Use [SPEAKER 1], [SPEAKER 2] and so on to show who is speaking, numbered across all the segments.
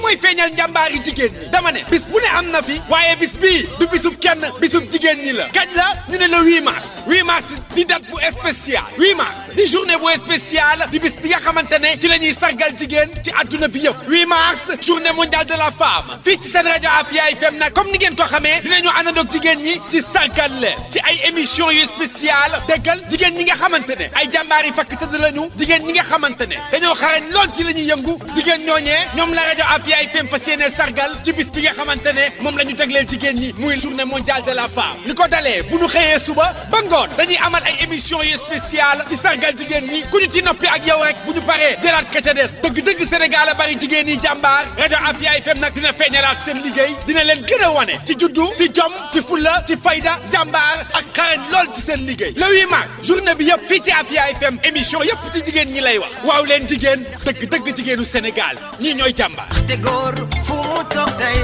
[SPEAKER 1] mooy feeñal njàmbaari jigéen ñi dama ne bis bu ne am na fi waaye bis bii du bisub kenn bisub jigéen ñi la kañ la ñu ne le 8 mars 8 mars di date bu spécial 8 mars di journée bu spéciale di bis bi nga xamante ne ci la ñuy sargal jigéen ci adduna bi yëpp 8 mars journée mondiale de la femme fii ci seen rajo Afia FM nag comme ni ngeen ko xamee dinañu àndandoog jigéen ñi ci sargal leen ci ay émission yu spéciale déggal jigéen ñi nga xamante ne ay jàmbaar yi fakk tëdd lañu jigéen ñi nga xamante ne dañoo xarañ lool ci la ñuy yëngu jigéen ñooñee ñoom la rajo Afia FM fas yéene sargal ci bis bi nga xamante ne moom la ñu tegleel jigéen ñi muy journée mondiale de la femme li ko dalee bu ñu xëyee suba ba ngoon dañuy amal ay émission yu spéciale ci sargal jigéen ñi ku ñu ci noppi ak yow rek bu ñu paree jëlaat ka ca des dëgg-dëgg Sénégal a bari jigéen yi jàmbaar rajo Afia FM nag dina feeñalaat seen liggéey dina leen gën a wane ci juddu ci jom ci fulla ci fayda jàmbaar ak xarañ lool ci seen liggéey le 8 mars journée bi yëpp fii ci Afia FM émission yëpp ci jigéen ñi lay wax waaw leen jigéen dëgg jigéenu Sénégal ñii ñooy jàmbaar
[SPEAKER 2] te góor fu mu toog tey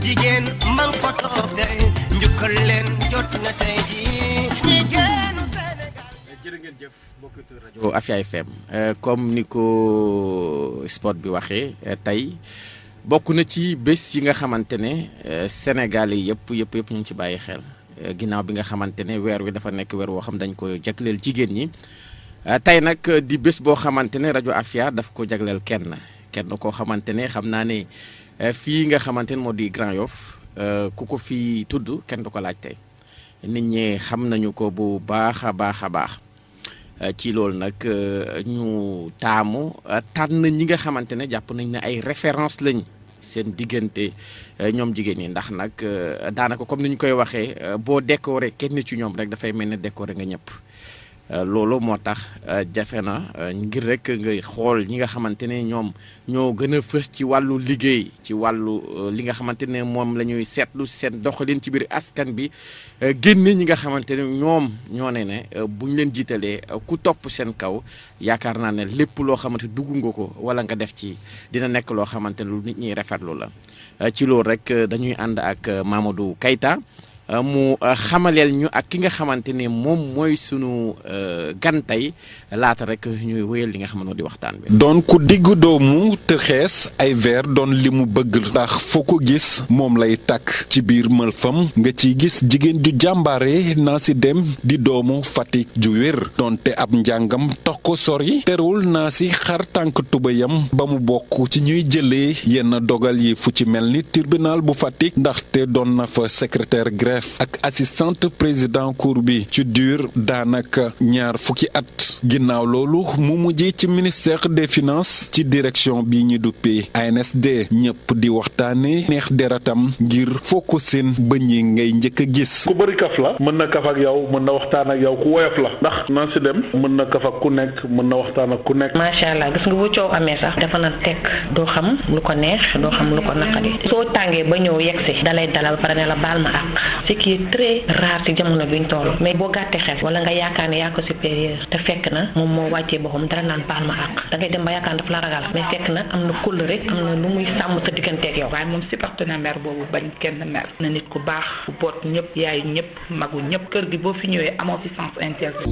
[SPEAKER 2] jigéen man fa toog tey njukkal leen jot na tey ji jigéenu Sénégal.
[SPEAKER 3] jërë ngeen jëf mbokki rajo Afia FM comme ni ko sport bi waxee tey bokk na ci bés yi nga xamante ne Sénégal yi yëpp ñu ngi ci bàyyi xel ginnaaw bi nga xamante ne weer wi dafa nekk weer woo xam dañ ko jagleel jigéen ñi tey nag di bés boo xamante ne rajo Afia daf ko jagleel kenn koo xamante ne xam naa ne fii nga xamante ne moo di Grand Yoff ku ko fi tudd kenn du ko laaj tey nit ñi xam nañu ko bu baax a baax ci loolu nag ñu taamu tànn ñi nga xamante ne jàpp nañ ne ay référence lañ seen diggante ñoom jigéen ñi ndax nag daanaka comme ni ñu koy waxee boo décoré kenn ci ñoom rek dafay mel ne décoré nga ñëpp loolu moo tax jafe na ngir rek nga xool ñi nga xamante ne ñoom ñoo gën a fës ci wàllu liggéey ci wàllu li nga xamante ne moom la ñuy seetlu seen doxalin ci biir askan bi génne ñi nga xamante ne ñoom ñoo ne bu ñu leen jiitalee ku topp seen kaw yaakaar naa ne lépp loo xamante dugg nga ko wala nga def ci dina nekk loo xamante ne lu nit ñi rafetlu la ci loolu rek dañuy ànd ak Mamadou Keita mu xamaleel ñu ak ki nga xamante ne moom mooy sunu gan tey laata rek ñuy wéyal li nga xam ne di waxtaan bi.
[SPEAKER 4] doon ku diggu doomu te xees ay verre doon li mu bëgg ndax foo ko gis moom lay takk ci biir Mëlfam nga ciy gis jigéen ju jàmbaare naa si dem di doomu Fatick ju wér donte ab njàngam tax ko sori terewul naa si xar tànk tubayam ba mu bokk ci ñuy jëlee yenn dogal yi fu ci mel ni tribunal bu Fatick ndaxte doon na fa secrétaire greffe ak assistante président cour bi ci dur daanaka ñaar fukki at ginnaaw loolu mu mujj ci ministère des finances ci direction bi ñu duppee ANSD ñëpp di waxtaane neex deratam ngir foo ko seen bëñ yi ngay njëkk a gis.
[SPEAKER 5] ku bëri kaf la mën na kaf ak yow mën na waxtaan ak yow ku woyof la ndax naa si dem mën na kaf ak ku nekk mën na waxtaan ak ku nekk.
[SPEAKER 6] macha allah gis nga bu coow amee sax dafa na tekk doo xam lu ko neex doo xam lu ko naqari soo tàngee ba ñëw yegsi dalay dalal pare ne la baal ma àq. ce qui est très rare ci jamono bi ñu toll mais boo gàttee xel wala nga yaakaar ne yaa ko supérieur te fekk na moom moo wàccee boppam dara naan baal ma àq da ngay dem ba yaakaar ne daf la ragal mais fekk na am na kull rek am na lu muy sàmm sa digganteeg yow.
[SPEAKER 7] waaye moom supporté na mer boobu bañ kenn mer na nit ku baax bu boot ñëpp yaay ñëpp magu ñëpp kër gi boo fi ñëwee amoo fi sens interdit.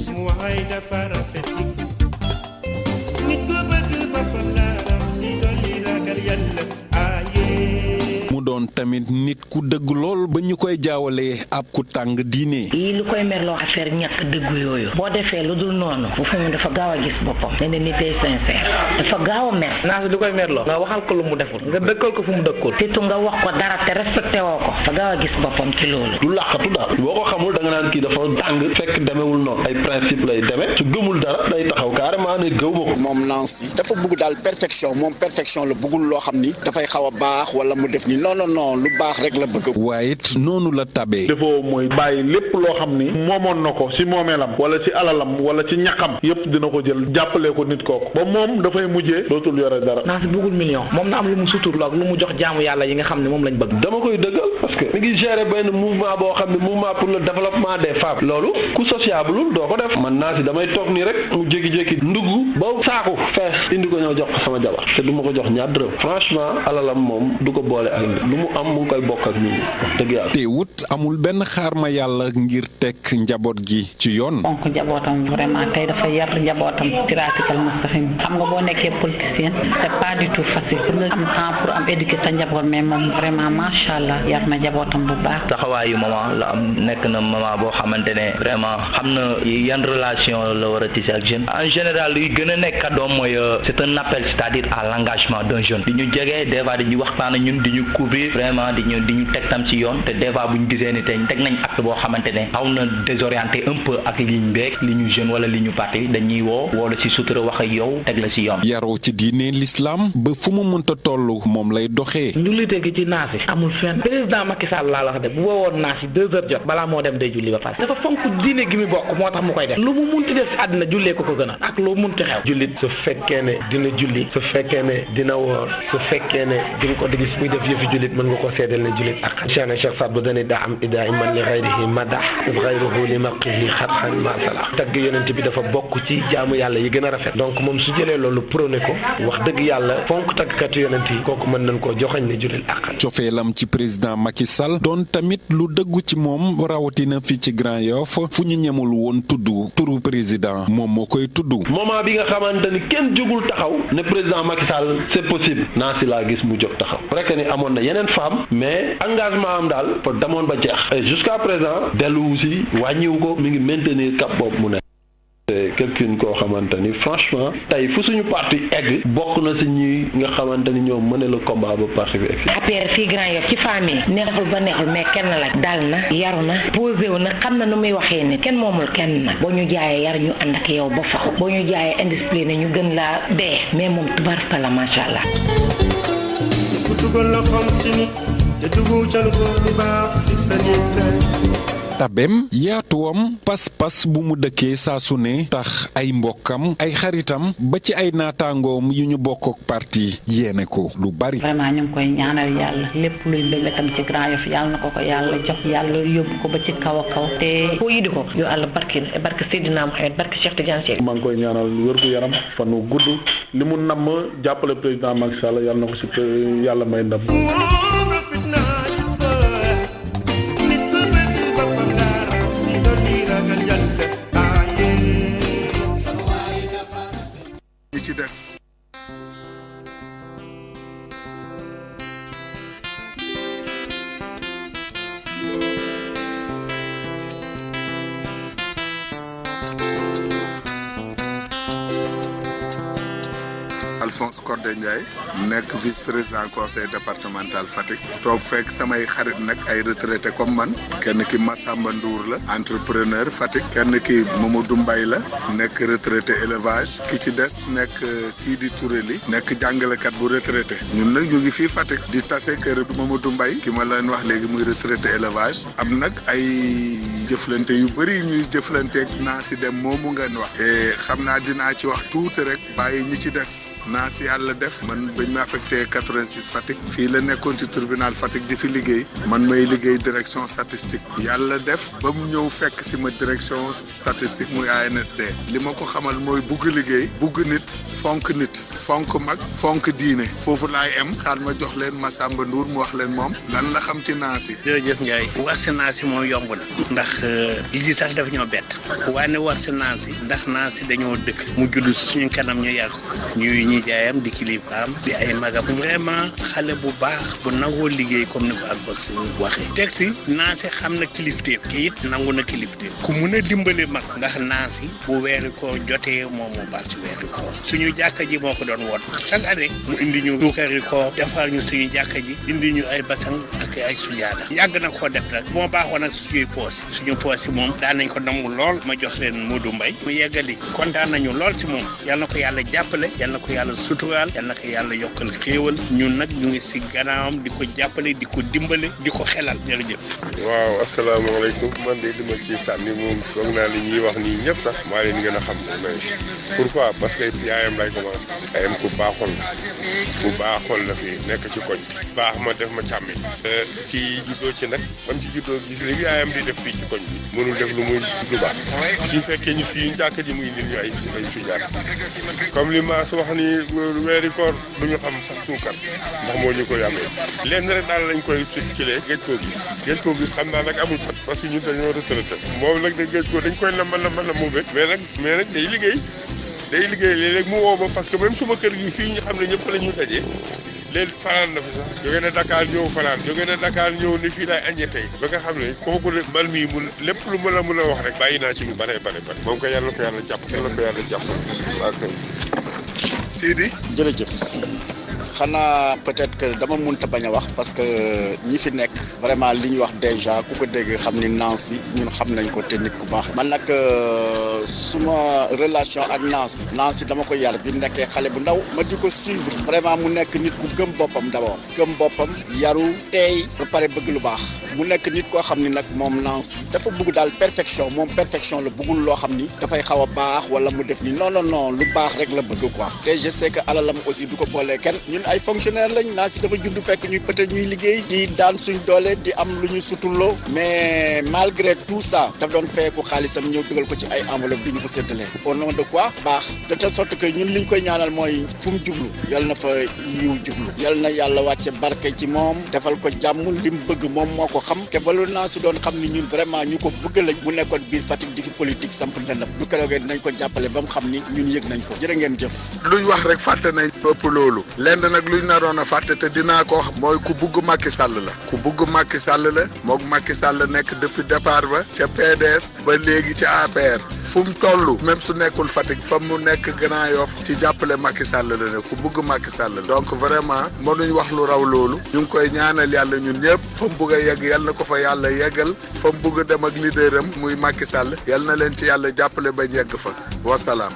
[SPEAKER 4] mu doon tamit nit ku dëgg lool ba ñu koy jaawalee ab ku tàng diine.
[SPEAKER 6] lii lu koy merloo affaire ñàkk dëggu yooyu boo defee lu dul noonu bu fa mu dafa gaaw a gis boppam ne ne nit day sincère dafa gaaw a mer
[SPEAKER 8] naa si lu koy merloo nga waxal ko lu mu deful nga dëkkal ko fu mu dëkkul
[SPEAKER 6] surtout nga wax ko dara te respecté woo ko dafa gaaw a gis boppam ci loolu.
[SPEAKER 9] du làqatu daal boo ko xamul da nga naan kii dafa tàng fekk demewul noonu ay principe lay demee su gëmul dara day taxaw carrément ne gëw ma ko.
[SPEAKER 10] moom Nancy dafa bëgg daal perfection moom perfection la bëggul loo xam ni dafay xaw a baax wala mu def ni non lu baax rek la bëgg.
[SPEAKER 4] waaye it noonu la tabee.
[SPEAKER 5] defoo mooy bàyyi lépp loo xam ni moomoon na ko ci moomeelam wala ci alalam wala ci ñaqam yépp dina ko jël jàppale ko nit kooku ba moom dafay mujjee dootul yore dara.
[SPEAKER 8] naa si bëggul million moom na am lu mu suturlu ak lu mu jox jaamu yàlla yi nga xam ne moom lañ bëgg.
[SPEAKER 9] dama koy dëggal parce que mi ngi gérer benn mouvement boo xam ne mouvement pour le développement des femmes loolu ku sociable doo ko def man naa si damay toog nii rek mu jékki-jékki ndugg ba saaku fees indi ko ñëw jox ko sama jabar te du ma ko jox ñaar dërëm franchement alalam moom du ko boole ak lu mu mu am mu ngi koy bokk ak ñun wax dëgg yàlla.
[SPEAKER 4] teewut amul benn xaar ma yàlla ngir teg njaboot gi ci yoon.
[SPEAKER 6] donc njabootam vraiment tey dafa yar njabootam siraatal mustaqiim xam nga boo nekkee politicien c'est pas du tout facile pour nga am temps pour am éduquer sa njaboot mais moom vraiment macha allah yar na njabootam bu baax.
[SPEAKER 11] taxawaayu maman la am nekk na maman boo xamante ne vraiment xam na yan relation la war a tisse ak jeune en général luy gën a nekk kàddoom mooy c'est un appel c'est-à-dire à l'engagement d'un jeune di ñu jege des fois dañuy waxtaan ak ñun di ñu couvrir vraiment di ñu teg tam ci yoon te des fois bu ñu gisee ni tey teg nañ acte boo xamante ne xaw na désorienté un peu ak liñ beeg li ñu jeune wala li ñu parti dañuy woo la ci sutura wax ak yow teg la ci yoon.
[SPEAKER 4] yaroo ci diine l'islam ba fu mu mënta toll moom lay doxee.
[SPEAKER 8] njullite gi ci naas yi amul fenn président Macky Sall laa la wax de bu woowoon naas yi 2 heures jot balaa moo dem day julli ba pare dafa fonk diine gi mu bokk moo tax mu koy def lu mu munti def ci àddina jullee ko gën a ak lu munti xew.
[SPEAKER 9] jullit su fekkee ne dina julli su fekkee ne dina woor su fekkee ne di nga ko di gis muy def yëfi jullit mën nga ko seedal ne jullit ak Cheikh Saad bu dane daa am idaa iman li xayrihi madah xayruhu li maqihi xatxan masala tagg yonent bi dafa bokk ci jaamu yàlla yi gën a rafet donc moom su jëlee loolu prôné ko wax dëgg yàlla fonk taggkatu yonent yi kooku mën nañ koo joxañ ne jullit ak
[SPEAKER 4] cofeelam ci président Macky Sall doon tamit lu dëggu ci moom rawatina fii ci Grand Yoff fu ñu ñemul woon tudd turu président moom moo koy tudd.
[SPEAKER 9] moment bi nga xamante ni kenn jógul taxaw ne président Macky Sall c'est possible naa si laa gis mu jóg taxaw rek ni amoon na yeneen femme mais engagement am daal fa damoon ba jeex et jusqu'à présent delluwu si wàññiwu ko mi ngi maintenir cap boobu mu ne. c'est quelqu'un koo xamante ni franchement tey fu suñu parti egg bokk na si ñi nga xamante ni ñoom mëne la combat ba parti bi egg.
[SPEAKER 6] APR fii Grand Yoff ci famille neexul ba neexul mais kenn la dal na yaru na posé wu na xam na nu muy waxee ne kenn moomul kenn na boo ñu jaayee yar ñu ànd ak yow ba faxu boo ñu jaayee indiscipliné ñu gën laa dee mais moom tubarka la macha allah.
[SPEAKER 2] ku dugal la fam si nit te dugg ca lu bu baax si sa nit la.
[SPEAKER 4] tabem yaatuwam pas-pas bu mu dëkkee saa su ne tax ay mbokkam ay xaritam ba ci ay naataangoom yu ñu bokk ak parti yéene ko lu bari.
[SPEAKER 6] vraiment ñu ngi koy ñaanal yàlla lépp luy mbébétam ci Grand Yoff yàlla na ko yàlla jox yàlla yóbbu ko ba ci kaw a kaw te foo yidi ko yow àlla barke Seydina Mohamed barke Cheikh Tidiane Sy.
[SPEAKER 5] maa ngi koy ñaanal wér gu yaram fan wu gudd li mu namm jàppale président Macky Sall yàlla na ko si yàlla may ndam.
[SPEAKER 12] ci des Alphonse Codé Ndiaye nekk vice-président conseil départemental Fatick toog fekk samay xarit nag ay retraité comme man kenn ki Massamba Ndour la entrepreneur Fatick kenn ki Mamadou Mbaye la nekk retraité élevage ki ci des nekk Sidi Touré li nekk jàngalekat bu retraité ñun nag ñu ngi fii Fatick di tase kër Mamadou Mbaye ki ma leen wax léegi muy retraité élevage am nag ay jëflante yu bëri ñuy jëflanteeg naa si dem moomu ngeen wax xam naa dinaa ci wax tuuti rek bàyyi ñi ci des naa si yàlla def man bañ ma affecté 86 Fatick fii la nekkoon ci tribunal Fatick di fi liggéey man may liggéey direction statistique yàlla def ba mu ñëw fekk si ma direction statistique muy ANSD li ma ko xamal mooy bugg liggéey bugg nit fonk mag fonk diine foofu laay em xaar ma jox leen Massamba Ndour mu wax leen moom lan la xam ci naas yi.
[SPEAKER 13] jërëjëf Ndiaye wax si naas yi moom yomb na ndax lii sax dafa ñoo bett waaye wax si naas yi ndax naas yi dañoo dëkk mu judd suñu kanam ñu yàgg ñuy jaayam di kilifaam di ay magam vraiment xale bu baax bu nangoo liggéey comme ni ko Alphonse waxee teg si naasi xam na kilifteef te it nangu na kilifteef ku mun a dimbale mag ndax naasi bu weeri koor jotee moom moo baax si weeri koor suñu jàkka ji moo ko doon woon chaque année mu indi ñu suukari koor defal ñu suñu jàkka ji indi ñu ay basang ak ay sujaada yàgg na koo def nag moo baaxoon ak suñu poos yi moom daan nañ ko nangu lool ma jox leen Modou Mbaye mu yeggali kontaan nañu lool si moom yal na ko yàlla jàppale yal na ko yàlla suturaal yal na ko yàlla yokkal xéewal ñun nag ñu ngi si gannaawam di ko jàppale di ko dimbale di ko xelal jërëjëf.
[SPEAKER 14] waaw asalaamaaleykum man de li ma ci sànni moom foog naa li ñuy wax nii ñëpp sax maa leen gën a xam ne pourquoi parce que yaayam lay commencé yaayam ku baaxoon la fi nekk ci koñ baax ma def ma càmmi ci juddoo ci nag man ci juddoo gis li yaayam di def fii ci koñ bi mënul def lu baax suñu fekkee ñu fii ñu jàkk ji muy nit ñu ay sujaat comme li Mass wax ni weeri koor du ñu xam sax suukar ndax moo ñu ko yàmmee lenn rek daal lañ koy kilee géej koo gis xam naa nag amul pat parce que ñun dañoo retraité moom nag da géej koo dañ koy namal mu bëgg mais nag day liggéey léeg-léeg mu woo ma parce que même suma kër gi fii ñu xam ne ñëpp fa la ñu daje léegi fanaan na fi sax jóge na Dakar ñëw fanaan jóge na Dakar ñëw ni fii laay aññee tey ba nga xam ne kooku man mii mu lépp lu ma la mën a wax rek bàyyi naa ci lu bare moom ko yàlla ko yàlla jàpp ok
[SPEAKER 10] Sidi jërëjëf xanaa peut-être que dama mënta bañ a wax parce que ñi fi nekk vraiment li ñu wax déjà ku ko dégg xam ni Nancy ñun xam nañ ko te nit ku baax man nag suma relation ak Nancy dama ko yar bi nekkee xale bu ndaw ma di ko suivre vraiment mu nekk nit ku gëm boppam d'abord gëm boppam yaru teey ba pare bëgg lu baax mu nekk nit koo xam ni nag moom Nancy dafa bëgg daal perfection moom perfection la bëggul loo xam ni dafay xaw a baax wala mu def ni non lu baax rek la bëgg quoi te je sais que alalam aussi du ko boolee kenn ñun ay fonctionnaire lañ Nancy dafa judd fekk ñuy peut-être ñuy liggéey di daan suñ doole di am lu ñu suturloo mais malgré tout ça daf doon feeku xaalisam ñëw dugal ko ci ay enveloppe di ñu ko séddalee au nom de quoi baax de telle sorte que ñun liñ koy ñaanal mooy fu mu jublu yal na fa yiw jublu yal na yàlla wàcce barke ci moom defal ko jàmm li mu bëgg moom moo ko xam te balu Nancy doon xam ni ñun vraiment ñu ko bëgg lañ mu nekkoon biir Fatick di fi politique samp ndëndam bu keroogee dinañ ko jàppale ba mu xam ni ñun yëg nañ ko jërë ngeen jëf
[SPEAKER 12] luñ wax rek fàtte nañ ëpp loolu lenn nag luñ naroon a fàtte te dinaa ko wax mooy ku bugg Macky Sall la ku bugg Macky Sall la moog Macky Sall nekk depuis départ ba ca PDS ba léegi ca APR fu mu toll même su nekkul Fatick fa mu nekk Grand Yoff ci jàppale Macky Sall la ne ku bugg Macky Sall donc vraiment mënuñ wax lu raw loolu ñu ngi koy ñaanal yàlla ñun ñëpp fa mu bugg a yegg yal na ko fa yàlla yeggal fa mu bugg a dem ak leader am muy Macky Sall yal na leen ci yàlla jàppale ba yegg fa wasalaam.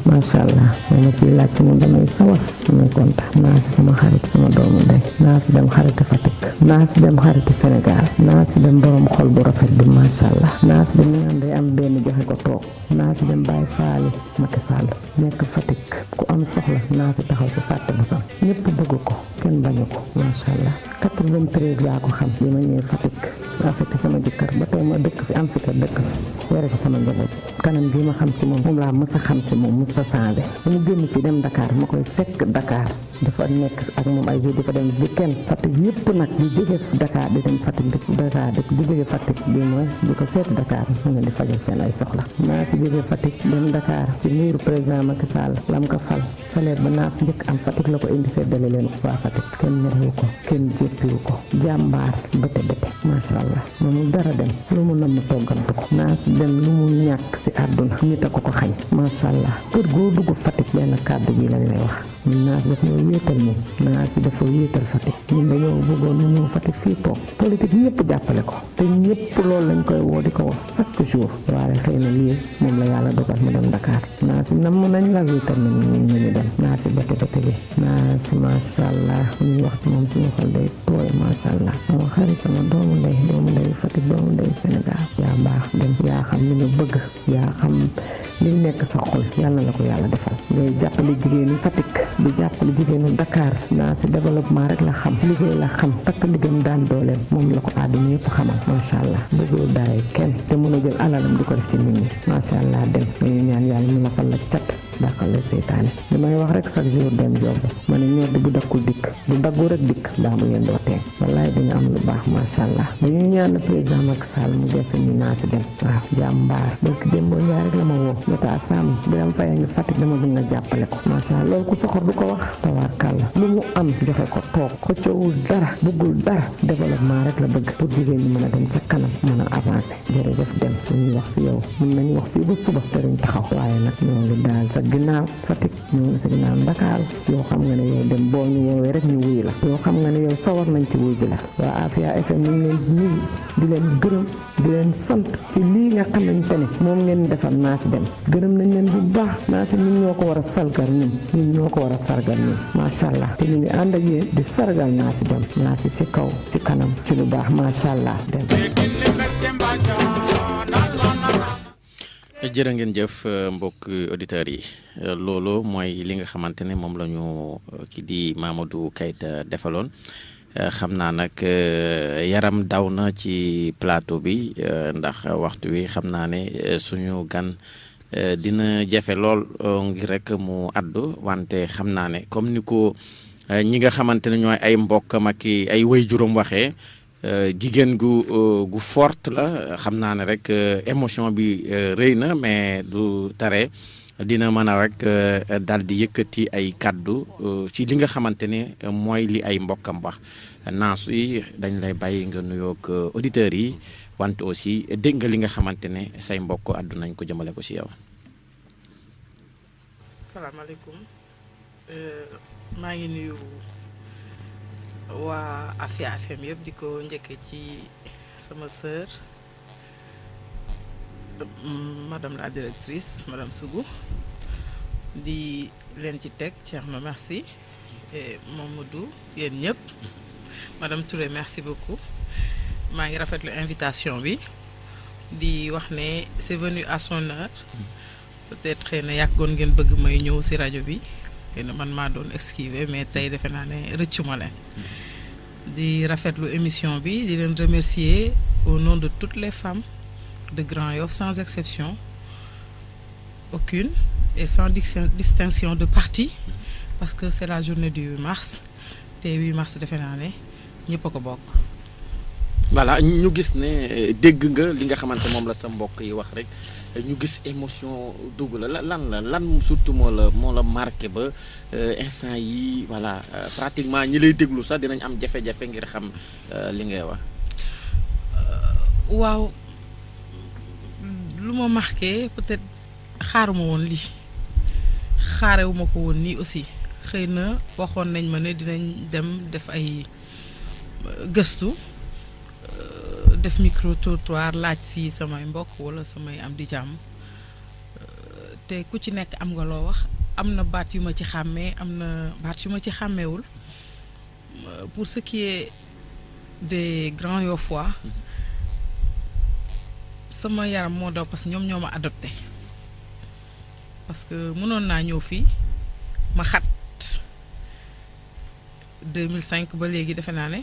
[SPEAKER 15] macha allah ma ciy laajte moom damay sawar damay kontaan Nancy sama xarit sama doomu ndey Nancy dem xariti Fatick Nancy dem xariti Sénégal Nancy dem borom xol bu rafet bi macha allah Nancy dem ñu naan day am benn joxe ko toog Nancy dem bàyyi faali Macky Sall nekk Fatick ku am soxla Nancy taxaw si fàtte bu sam ñëpp bëgg ko kenn bañu ko macha allah 93 laa ko xam bi ma ñëwee Fatick maa fekk sama jëkkër ba tey ma dëkk fi am fi kër dëkk fi yore fi sama njaboot kanam bi ma xam ci moom laa mës a xam ci moom mës a changé ba mu génn fi dem Dakar ma koy fekk Dakar dafa nekk ak moom ay jour di fa dem weekend Fatick yëpp nag di jóge Dakar di dem Fatick di Dakar di jóge Fatick bi mooy di ko seet Dakar mu ne di fajal seen ay soxla naa si jóge Fatick dem Dakar ci niiru président Macky Sall lam ko fal salaire ba naa njëkk am Fatick la ko indi seddale leen ko waa Fatick kenn merewu ko kenn jéppiwu ko jàmbaar bëte macha allah moom dara dem lu mu nam toggantu ko naa si dem lu mu ñàkk si àdduna nit a ko xañ macha allah kër goo dugg Fatick benn kàddu bi lañ lay wax Nancy dafa ñoo wéetal moom Nancy dafa wéetal Fatick ñun dañoo bëggoon ñu ñëw Fatick fii toog politique ñëpp jàppale ko te ñëpp loolu lañ koy woo di ko wax chaque jour waaye xëy na lii moom la yàlla dogal mu dem Dakar Nancy namm nañ la wéetal nañ ñu dem Nancy bëte bi Nancy macha allah ñuy wax ci moom suñu xol day tooy macha allah sama xarit sama doomu ndey Fatick doomu ndey Sénégal yaa baax dem yaa xam li nga bëgg yaa xam li nekk sa xol yàlla la ko yàlla defal ngay jàppale jigéenu Fatick di jàppale jigéenu Dakar Nancy développement rek la xam liggéey la xam takk liggéeyam daan dooleem moom la ko àdduna yëpp xamal macha allah bëggul daay kenn te mën a jël alalam di ko def ci nit ñi macha allah dem dañuy ñaan yàlla mu lafal la cat dàqal la seytaane li may wax rek chaque jour dem job ma ne ñor bu dakkul dikk bu daggu rek dikk ndax bu ngeen doo teen wallaay dañu am lu baax macha allah dañuy ñaan président Macky Sall mu geesu ñu Nancy dem waaw jàmbaar barki démboo yaay rek la ma woo ñetaa sàmm biram faya ngi Fatick dama bëgg nga jàppale ko macha allah loolu ku soxor du ko wax tawaakàlla lu mu am joxe ko toog xëccoowul dara bëggul dara développement rek la bëgg pour jigéen ñi mën a dem ca kanam mën a avancer jërëjëf dem ñuy wax si yow mën nañu wax fii ba suba te duñ taxaw waaye nag ñoo ngi daal sa ginnaaw Fatick ñoo ngi sa ginnaaw Dakar yow xam nga ne yow dem boo ñu woowee rek ñu wuy la yow xam nga ne yow sawar nañ ci wuy ji la waa Afia FM ñu ngi leen nuyu di leen gërëm di leen sant ci lii nga xamante ne moom ngeen defal Nancy dem gërëm nañ leen bu baax Nancy ñun ñoo ko war a sargal ñun ñoo ko war a sargal ñun macha allah te ñu ngi ànd ak yéen di sargal Nancy dem Nancy ci kaw ci kanam ci lu baax macha allah dem
[SPEAKER 3] jërë ngeen jëf mbokk auditeurs yi loolu mooy li nga xamante ne moom la ñu ki di Mamadou Keita defaloon xam naa nag yaram daw na ci plateau bi ndax waxtu wi xam naa ne suñu gan dina jafe lool ngir rek mu addu wante xam naa ne comme ni ko ñi nga xamante ne ñooy ay mbokkam ak ay waajuram waxee jigéen gu forte la xam naa ne rek émotion bi rëy na mais du tare dina mën a rek daal di yëkkati ay kàddu ci li nga xamante ne mooy li ay mbokkam wax Nansu yi dañ lay bàyyi nga nuyoog auditeurs yi wante aussi dégg nga li nga xamante ne say mbokk àddu nañ ko jëmale ko ci yow.
[SPEAKER 16] salaamaaleykum maa ngi nuyu waa Afia FM yëpp di ko njëkkee ci sama sœur madame la directrice madame Sougou di leen ci teg Thierno merci et Mamadou yéen ñëpp madame Touré merci beaucoup maa ngi rafetlu invitation bi di wax ne c'est venu à son heure peut-être xëy na yàggoon ngeen bëgg may ñëw ci rajo bi xëy na man maa doon esquiver mais tey defe naa ne rëccuma leen di rafetlu émission bi di leen remercier au nom de toutes les femmes de Grand Yoff sans exception aucune et sans distinction de parti parce que c'est la journée du 8 mars te 8 mars defe naa ne ñëpp a ko bokk.
[SPEAKER 3] voilà ñu gis ne dégg nga li nga xamante moom la sa mbokk yi wax rek ñu gis émotion dugg la lan surtout moo la marqué ba instant yi voilà pratiquement ñi lay déglu sax dinañ am jafe-jafe ngir xam li ngay wax.
[SPEAKER 16] waaw lu ma marqué peut-être xaaruma woon lii xaarewuma ko woon nii aussi xëy na waxoon nañ ma ne dinañ dem def ay gëstu def micro trottoir laaj si samay mbokk wala samay am di jàmm te ku ci nekk am nga loo wax am na baat yu ma ci xàmmee am na baat yu ma ci xàmmeewul pour ce qui est des Grands Yoffois sama yaram moo daw parce que ñoom ñoo ma adopté parce que mënoon naa ñëw fii ma xat 2005 ba léegi defe naa ne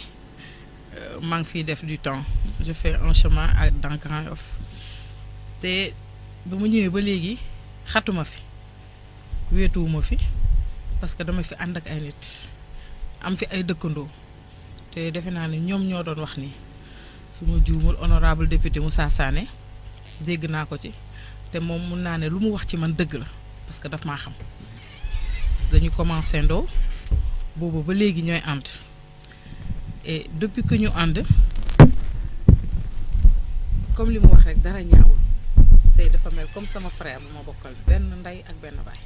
[SPEAKER 16] maa ngi fiy def du temps je fais un chemin dans Grand Yoff te ba mu ñëwee ba léegi xatuma fi wéetuwuma fi parce que dama fi ànd ak ay nit am fi ay dëkkandoo te defe naa ne ñoom ñoo doon wax ni su ma juumul honorable député Moussa Sané dégg naa ko ci te moom mun naa ne lu mu wax ci man dëgg la parce que daf maa xam parce que dañu commencé ndoo boobu ba léegi ñooy ànd et depuis que ñu ànd comme li mu wax rek dara ñaawul tey dafa mel comme sama frère bu ma bokkal benn ndey ak benn baay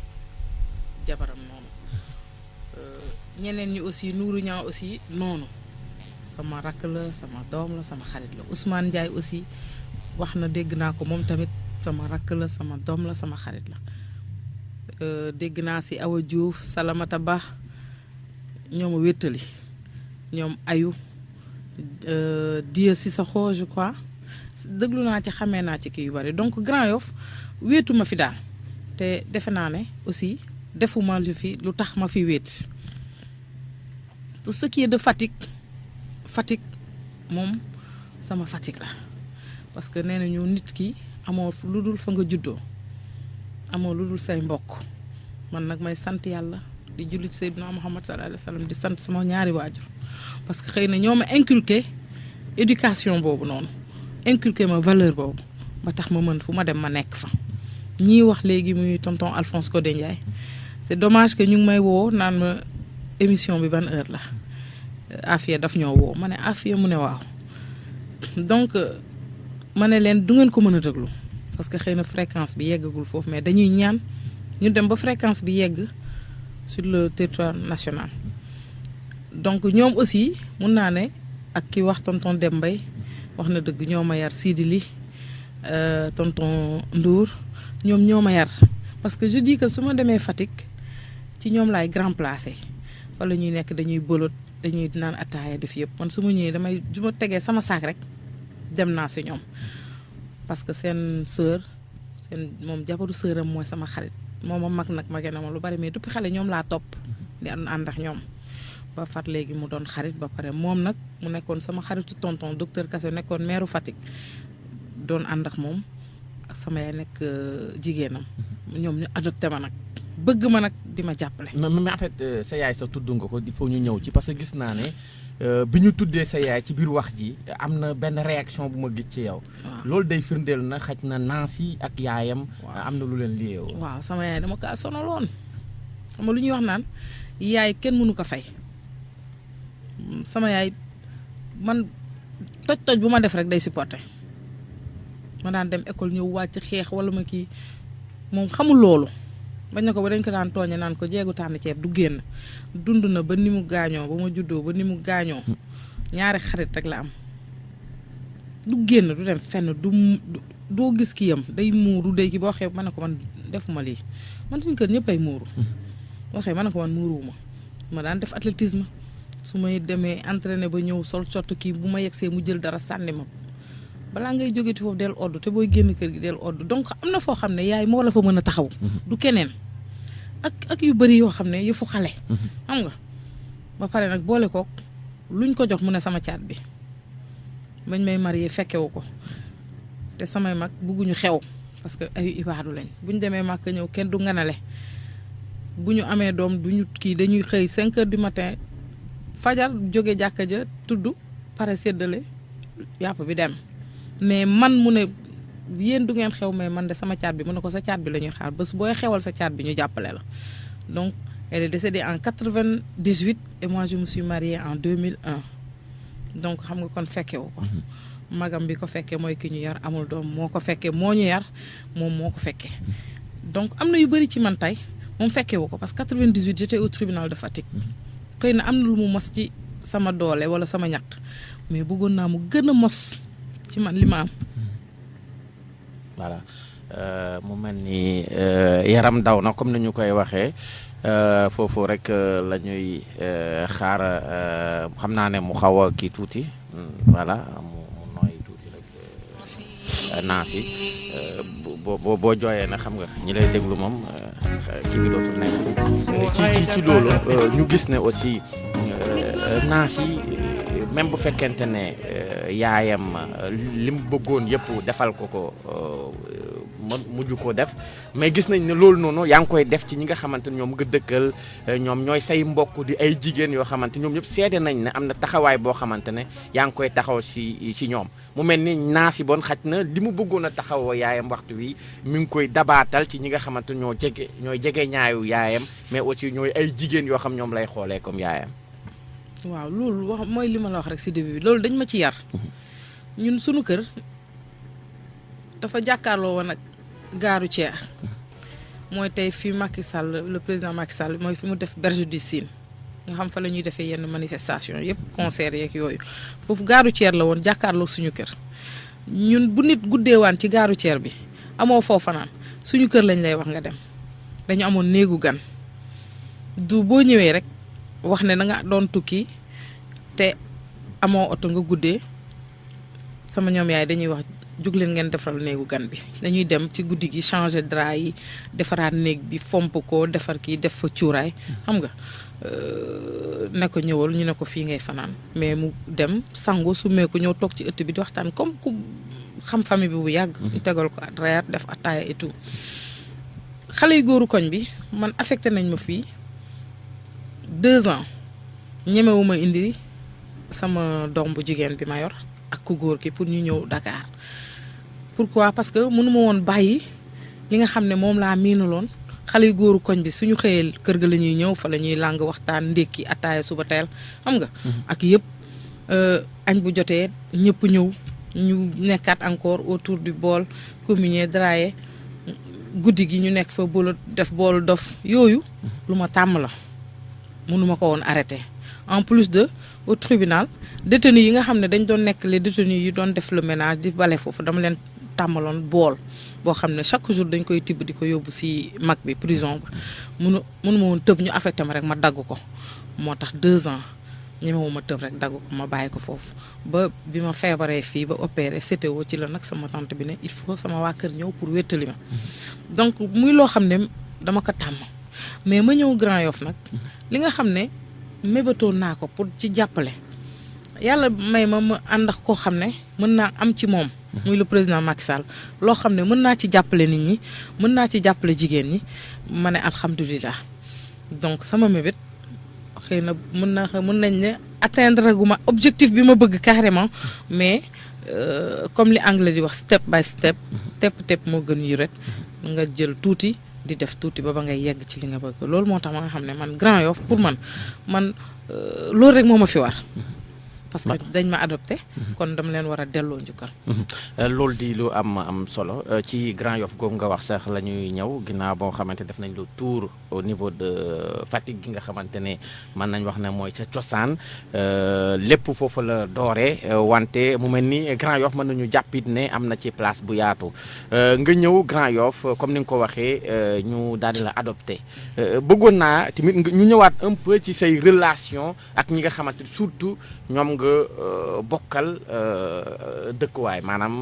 [SPEAKER 16] jabaram noonu ñeneen ñi aussi Nourou Niang aussi noonu sama rakk la sama doom la sama xarit la Ousmane Ndiaye aussi wax na dégg naa ko moom tamit sama rakk la sama doom la sama xarit la dégg naa ci Awa Diouf Salamata Ba ñoom a wéttali ñoom ayu Dieu Sissoko je crois déglu naa ci xamee naa ci kii yu bari donc Grand Yoff wéetu ma fi daal te defe naa ne aussi defuma lu fi lu tax ma fi wéet pour ce qui est de Fatick moom sama Fatick la parce que nee nañu nit ki amoo lu dul fa nga juddoo amoo lu dul say mbokk man nag may sant yàlla di jullit Seydina Muhammad sallallahu alayhi wa sallam di sant sama ñaari waajur parce que xëy na ñoo ma inculqué éducation boobu noonu inculqué ma valeur boobu ba tax ma mën fu ma dem ma nekk fa ñii wax léegi muy tonton Alphonse Codé Ndiaye c'est dommage que ñu ngi may woo naan ma émission bi ban heure la Afia daf ñoo woo ma ne Afia mu ne waaw donc ma ne leen du ngeen ko mën a déglu parce que xëy na fréquence bi yeggagul foofu mais dañuy ñaan ñu dem ba fréquence bi yegg sur le territoire national donc ñoom aussi mun naa ne ak ki wax tonton Dembay wax na dëgg ñoo ma yar Sidi Li tonton Ndour ñoom ñoo ma yar parce que je dis que su ma demee Fatick ci ñoom laay grand placé fa la ñuy nekk dañuy bolot dañuy naan ataaya def yëpp man su ma ñëwee damay su ma tegee sama saak rek dem naa si ñoom parce que seen sœur seen moom jabaru sëram mooy sama xarit moom a mag nag mage na ma lu bari mais depuis xale ñoom laa topp di ànd ak ñoom ba far léegi mu doon xarit ba pare moom nag mu nekkoon sama xaritu tonton docteur Kassé nekkoon maire Fatick doon ànd ak moom ak sama yaay nekk jigéenam ñoom ñu adopté ma nag bëgg ma nag di ma jàppale.
[SPEAKER 3] mais en fait sa yaay sa tudd nga ko il faut ñu ñëw ci parce que gis naa ne bi ñu tuddee sa yaay ci biir wax ji am na benn réaction bu ma gis ci yow. loolu day firndeel na xaj na Nancy ak yaayam. am na lu leen liyee woon.
[SPEAKER 16] waaw sama yaay dama kaa sonaloon xam nga lu ñuy wax naan yaay kenn mënu ko fay sama yaay man toj-toj bu ma def rek day supporter ma daan dem école ñëw wàcc xeex wala ma kii moom xamul loolu. bañ na ko ba dañ ko daan tooñe naan ko jeegu tànn ceeb du génn dund na ba ni mu gaañoo ba ma juddoo ba ni mu gaañoo ñaari xarit rek la am du génn du dem fenn doo gis ki yam day muuru day ki boo xew ma ne ko man defuma lii man suñu kër ñëpp ay muuru boo xew ma ne ko man muuruwuma ma daan def athlétisme su may demee entraîné ba ñëw sol cott kii bu ma yegsee mu jël dara sànni ma balaa ngay jógeti foofu del oddu te booy génn kër gi del oddu donc am na foo xam ne yaay moo la fa mën a taxaw du keneen ak yu bëri yoo xam ne yëfu xale xam nga ba pare nag boole kook luñ ko jox mu ne sama caat bi bañ may marié fekkewu ko te samay mag bugguñu xew parce que ay ibaadu lañ buñ demee màkk ñëw kenn du nganale bu ñu amee doom duñu kii dañuy xëy 5 heures du matin fajar jóge jàkka ja tudd pare séddale yàpp bi dem mais man mu ne yéen du ngeen xew mais man de sama caat bi mu ne ko sa caat bi la ñuy xaar bés booy xewal sa caat bi ñu jàppale la donc elle est décédée en 98 et moi je me suis mariée en 2001 donc xam nga kon fekkewu ko magam bi ko fekkee mooy ki ñu yar amul doom moo ko fekkee moo ñu yar moom moo ko fekkee donc am na yu bëri ci man tey moom fekkewu ko parce que 98 j'étais au tribunal de Fatick xëy na am na lu mu mos ci sama doole wala sama ñaq mais bëggoon naa mu gën a mos ci man li ma am.
[SPEAKER 3] voilà mu mel ni yaram daw na comme ni ñu koy waxee foofu rek la ñuy xaar xam naa ne mu xaw a kii tuuti voilà mu nooy tuuti rek Nancy boo jooyee na xam nga ñi lay déglu moom kii bi dootul nekk ci loolu ñu gis ne aussi Nancy même bu fekkente ne yaayam li mu bëggoon yëpp defal ko mujj ko def mais gis nañ ne loolu noonu yaa ngi koy def ci ñi nga xamante ne ñoom nga dëkkal ñoom ñooy say mbokk di ay jigéen yoo xamante ñoom ñëpp seede nañ ne am na taxawaay boo xamante ne yaa ngi koy taxaw ci ñoom mu mel ni Nancy bon xaj na li mu bëggoon a taxaw yaayam waxtu wi mi ngi koy dabaatal ci ñi nga xamante ñooy jege ñaayu yaayam mais aussi ñooy ay jigéen yoo xam ñoom lay xoolee comme yaayam.
[SPEAKER 16] waaw loolu wax mooy li ma la wax rek ci début bi loolu dañ ma ci yar ñun sunu kër dafa jàkkaarloo woon ak gaaru Thiers mooy tey fi Macky Sall le président Macky Sall mooy fi mu def berge du Sine nga xam fa la ñuy defee yenn manifestation yëpp concert yeeg yooyu foofu gaaru Thiers la woon jàkkaarloo suñu kër ñun bu nit guddeewaan ci gaaru Thiers bi amoo foo fanaan suñu kër lañ lay wax nga dem dañu amoon néegu gan du boo ñëwee rek wax ne da nga doon tukki te amoo oto nga guddee sama ñoom yaay dañuy wax jug leen ngeen defaral néegu gan bi dañuy dem ci guddi gi changer drap yi defaraat néeg bi fomp ko defar kii def fa cuuraay xam nga ne ko ñëwal ñu ne ko fii ngay fanaan mais mu dem sangu su mee ko ñëw toog ci ëtt bi di waxtaan comme ku xam famille bi bu yàgg ñu tegal ko reer def ataaya et tout xale yu góoru koñ bi man affecté nañ ma fii 2 ans ñemewuma indi sama doom bu jigéen bi ma yor ak ku góor ki pour ñu ñëw Dakar pourquoi parce que mënuma woon bàyyi li nga xam ne moom laa miinaloon xale yu góoru koñ bi suñu xëyee kër ga la ñuy ñëw fa la ñuy làng waxtaan ndékki ataaya suba teel xam nga ak yëpp añ bu jotee ñëpp ñëw ñu nekkaat encore autour du bool communier drayer guddi gi ñu nekk fa boolu def boolu dof yooyu lu ma tàmm la mënuma ko woon arrêté en plus de au tribunal détenus yi nga xam ne dañ doon nekk les détenus yi doon def le ménage di bale foofu dama leen tàmmaloon bool boo xam ne chaque jour dañ koy tibb di ko yóbbu ci mag bi prison ba mënuma woon tëb ñu affecté ma rek ma dagg ko moo tax 2 ans ñemewuma tëb rek dagg ko ma bàyyi ko foofu ba bi ma feebaree fii ba opéré CTO ci la nag sama tante bi ne il faut sama waa kër ñëw pour wéttali ma donc muy loo xam ne dama ko tàmm mais ma ñëw Grand Yoff nag li nga xam ne mébatoon naa ko pour ci jàppale yàlla may ma ànd ak koo xam ne mën naa am ci moom muy le président Macky Sall loo xam ne mën naa ci jàppale nit ñi mën naa ci jàppale jigéen ñi ma ne alhamdulilah donc sama mébét xëy na mën nañ ne atteindre gu ma objectif bi ma bëgg carrément mais comme li anglais di wax step by step tepp moo gën yu ret nga jël tuuti di def tuuti ba ngay yegg ci li nga bëgg loolu moo tax ma nga xam ne man Grand Yoff pour man loolu rek moo ma fi war parce que dañ ma adopté kon dama leen war a delloo njukkal
[SPEAKER 3] loolu di lu am solo ci Grand Yoff googu nga wax sax la ñuy ñëw ginnaaw boo xamante def nañ le tour au niveau de Fatick gi nga xamante ne mën nañ wax ne mooy ca cosaan lépp foofu la dooree wante mu mel ni Grand Yoff mën nañu jàppit ne am na ci place bu yaatu nga ñëw Grand Yoff comme ni nga ko waxee ñu daal di la adopté bëggoon naa tamit ñu ñëwaat un peu ci say relation ak ñi nga xamante surtout ñoom nga bokkal dëkkuwaay maanaam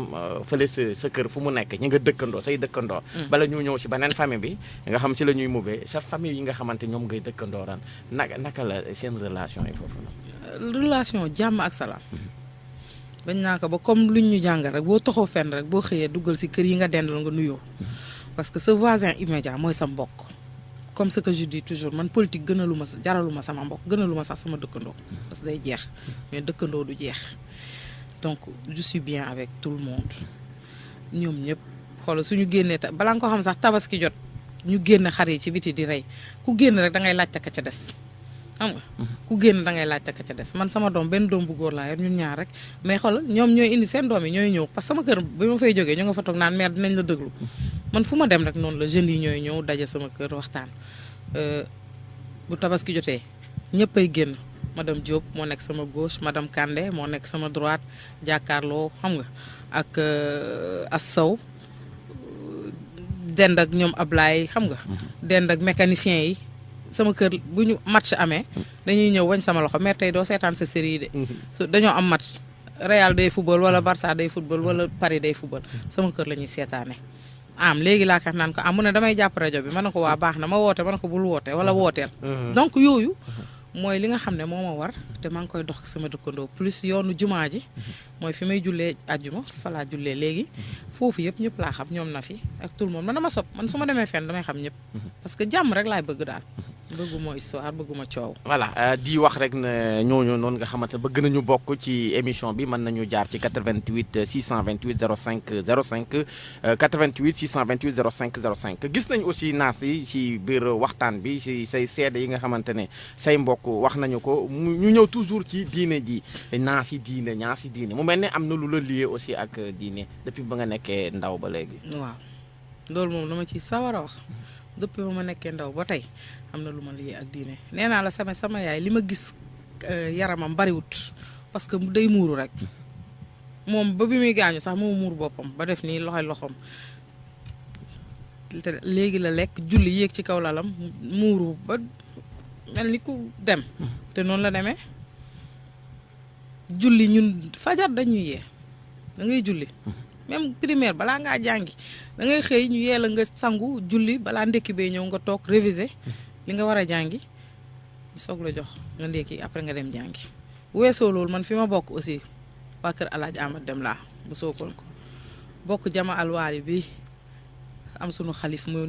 [SPEAKER 3] fële sa kër fu mu nekk ñi nga dëkkandoo say dëkkandoo bala ñu ñëw ci beneen famille bi nga xam ci la ñuy mubee sa famille yi nga xamante ñoom ngay dëkkandoo ran naka la seen relation yi foofu noonu
[SPEAKER 16] relation jàmm ak salaam bañ naa ko ba comme luñ ñu jàngal rek boo toxoo fenn rek boo xëyee duggal ci kër yi nga dendal nga nuyoo parce que ce voisin immédiat mooy sa mbokk comme ce que je dis toujours man politique gënaluma jaraluma sama mbokk gënaluma sax sama dëkkandoo parce que day jeex mais dëkkandoo du jeex donc je suis bien avec tout le monde ñoom ñëpp xoolal suñu génnee balaa nga ko xam sax tabaski jot ñu génn xar yi ci biti di rey ku génn rek da ngay laajte ka ca des xam nga ku génn da ngay laajte ka ca des man sama doom benn doom bu góor laa yor ñun ñaar rek mais xoolal ñoom ñooy indi seen doom yi ñooy ñëw parce que sama kër bi ma fay jógee ñu nga fa toog naan mère dinañ la déglu man fu ma dem rek noonu la jeunes yi ñooy ñëw daje sama kër waxtaan bu tabaski jotee ñëppay génn madame Diop moo nekk sama gauche madame Kandé moo nekk sama droite jàkkaarloo xam nga ak Assaw dend ak ñoom Ablaye xam nga dend ak mécanicien yi sama kër bu ñu match amee dañuy ñëw wañ sama loxo mère tey doo seetaan sa série yi de dañoo am match Real day football wala Barça day football wala Paris day football sama kër la ñuy seetaane léegi laa kat naan ko mu ne damay jàpp rajo bi ma ne ko waa baax na ma woote ma ne ko bul woote wala wooteel donc yooyu mooy li nga xam ne moo ma war te maa ngi koy dox sama dëkkandoo plus yoonu jumaa ji mooy fi may jullee àjjuma fa laa jullee léegi foofu yëpp ñëpp laa xam ñoom na fi ak tout le monde man dama sopp man su ma demee fenn damay xam ñëpp parce que jàmm rek laay bëgg daal bëgguma histoire bëgguma coow.
[SPEAKER 3] voilà di wax rek ne ñooñu noonu nga xamante ne bëgg nañu bokk ci émission bi mën nañu jaar ci 88 628 05 05 88 628 05 05 gis nañ aussi naas yi ci biir waxtaan bi ci say seede yi nga xamante ne say mbokk wax nañu ko ñu ñëw toujours ci diine ji naas yi diine mu mel ne am na lu la lié aussi ak diine depuis ba nga nekkee ndaw ba léegi.
[SPEAKER 16] waaw loolu moom dama ci sawar a wax. depuis ba ma nekkee ndaw ba tey am na lu ma lié ak diine nee naa la sama yaay li ma gis yaramam bariwut parce que day muuru rek moom ba bi muy gaañu sax moo muur boppam ba def nii loxoom te léegi la lekk julli yéeg ci kaw lalam muuru ba mel ni ku dem te noonu la demee julli ñun fajar dañuy yee da ngay julli même primaire balaa ngaa jàngi da ngay xëy ñu yee la nga sangu julli balaa ndekki bee ñëw nga toog réviser li nga war a jàngi soog la jox nga ndekki après nga dem jàngi weesoo loolu man fi ma bokk aussi waa kër Alaaji Amad Dem laa bu sookoon ko bokk jama alwaali bi am sunu xalif mu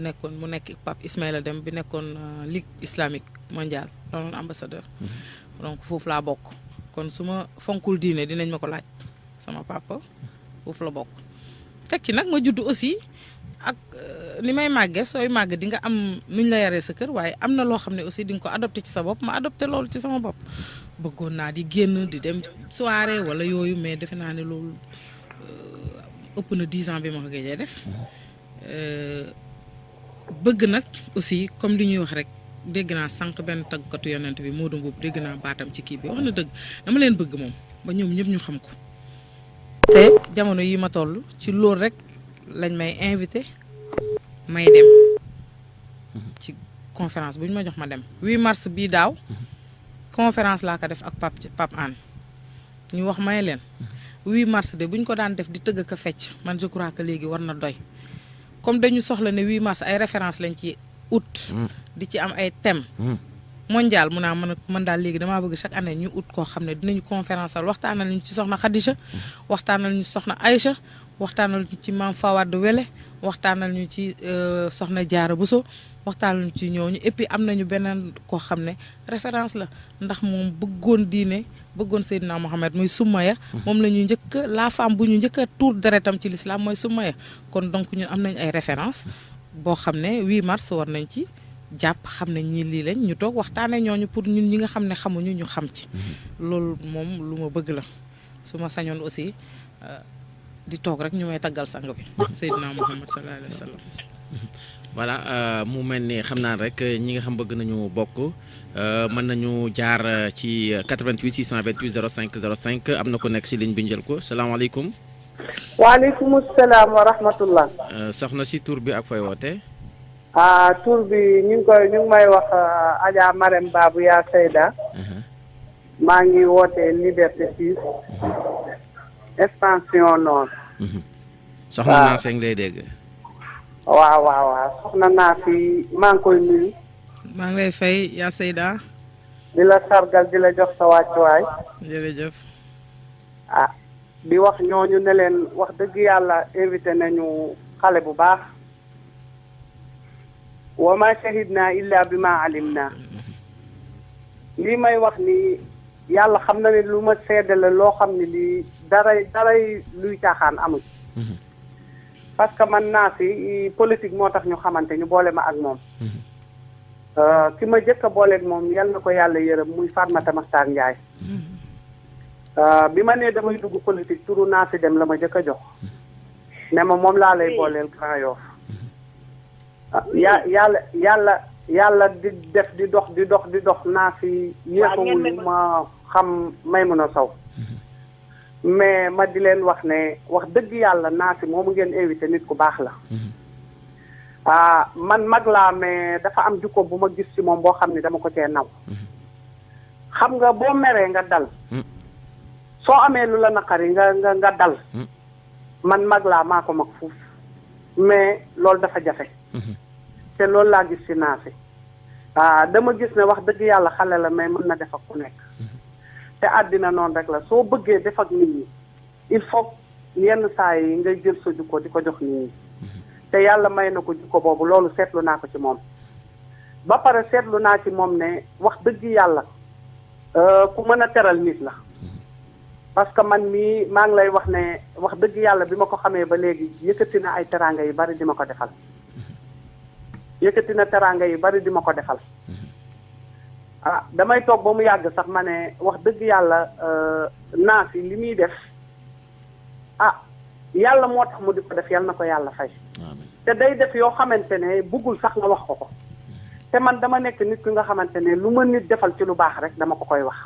[SPEAKER 16] nekk Pape Ismaïla Dem bi nekkoon Ligue islamique mondiale doon ambassadeur donc foofu laa bokk kon su ma fonkul diine dinañ ma ko laaj sama papa foofu la bokk teg ci nag ma judd aussi ak ni may màggee sooy màgg di nga am nuñ la yaree sa kër waaye am na loo xam ne aussi di nga ko adopté ci sa bopp ma adopté loolu ci sama bopp bëggoon naa di génn di dem soirée wala yooyu mais defe naa ne loolu ëpp na 10 ans bi ma ko gëjee def bëgg nag aussi comme li ñuy wax rek dégg naa sànq benn tàggkatu yonent bi Modou Mboub dégg naa baatam ci kii bi wax na dëgg dama leen bëgg moom ba ñoom ñëpp ñu xam ko te jamono yi ma toll ci loolu rek lañ may invité may dem ci conférence bu ñu ma jox ma dem 8 mars bii daaw conférence laa ko def ak Pape Anne ñu wax may leen 8 mars de bu ñu ko daan def di tëgg ko fecc man je crois que léegi war na doy comme dañu soxla ne 8 mars ay référence lañ ci ut di ci am ay thème mondial mun naa man daal léegi damaa bëgg chaque année ñu ut koo xam ne dinañu conférence al waxtaanal ñu ci soxna Khadija waxtaanal ñu soxna Aïcha waxtaanal ñu ci maam Fawad Wele waxtaanal ñu ci soxna Diarra Bousso waxtaanal ñu ci ñooñu et puis am nañu beneen koo xam ne référence la ndax moom bëggoon diine bëggoon Seydina Mohamed muy Soumaya moom la ñu njëkk la femme bu ñu njëkk a tuur deretam ci l'islam mooy Soumaya kon donc ñun am nañ ay référence boo xam ne 8 mars war nañ ci jàpp xam ne ñii lii lañ ñu toog waxtaanee ñooñu pour ñun ñi nga xam ne xamuñu ñu xam ci loolu moom lu ma bëgg la su ma sañoon aussi di toog rek ñu may taggal sang bi Seydina Muhammad sallallahu alayhi wa sallam.
[SPEAKER 3] voilà mu mel ni xam naa rek ñi nga xam bëgg nañu bokk mën nañu jaar ci 88 628 05 05 am na ko nekk ci ligne bi njël ko salaamaaleykum.
[SPEAKER 17] waaleykum salaam wa rahmatullah.
[SPEAKER 3] soxna si tur bi ak fooy woote.
[SPEAKER 17] tur bi ñu ngi may wax Adja Marème Babou yaa Seyda. maa ngi woote Liberté 6 extension nord.
[SPEAKER 3] soxna naa seen lay dégg.
[SPEAKER 17] waaw soxna naa fi maa ngi koy nuyu.
[SPEAKER 16] maa ngi lay fay yaa Seyda.
[SPEAKER 17] di la sargal di la jox sa wàccuwaay.
[SPEAKER 16] jërëjëf.
[SPEAKER 17] di wax ñooñu ne leen wax dëgg yàlla invité nañu xale bu baax. wa ma shahidna illa bi ma alimna. lii may wax ni yàlla xam na ne lu ma seddale loo xam ne lii daray luy caaxaan amul. parce que man naa si politique moo tax ñu xamante ñu boole ma ak moom. ki ma jëkk a booleeg moom yal na ko yàlla yërëm muy Fatmata Maxtaar Njaay. bi ma nee damay dugg politique turu naa si dem la ma jëkk a jox. ne ma moom laa lay booleel Grand Yoff. yàlla di def di dox naa si yéexawul ma xam Maymuna Sow. mais ma di leen wax ne wax dëgg yàlla naa si moomu ngeen invité nit ku baax la. man mag laa mais dafa am jukko bu ma gis ci moom boo xam ne dama ko cee naw. xam nga boo meree nga dal. soo amee lu la naqari nga dal. man mag laa maa ko mag fuuf mais loolu dafa jafe. te loolu laa gis ci naa si. dama gis ne wax dëgg yàlla xale la mais mën na def ak ku nekk. te àddina noonu rek la soo bëggee def ak nit ñi il faut yenn saa yi ngay jël sa jukko di ko jox nit ñi. te yàlla may na ko jukko boobu loolu seetlu naa ko ci moom. ba pare seetlu naa ci moom ne wax dëgg yàlla ku mën a teral nit la. parce que man mii maa ngi lay wax ne wax dëgg yàlla bi ma ko xamee ba léegi yëkkati na ay teraanga yu bari di ma ko defal. yëkkati na teraanga yu bari di ma ko defal. damay toog ba mu yàgg sax ma ne wax dëgg yàlla naa si li muy def yàlla moo tax mu di ko def yàlla na ko yàlla fay. te day def yoo xamante ne buggul sax nga wax ko. te man dama nekk nit ki nga xamante ne lu ma nit defal ci lu baax rek dama ko koy wax.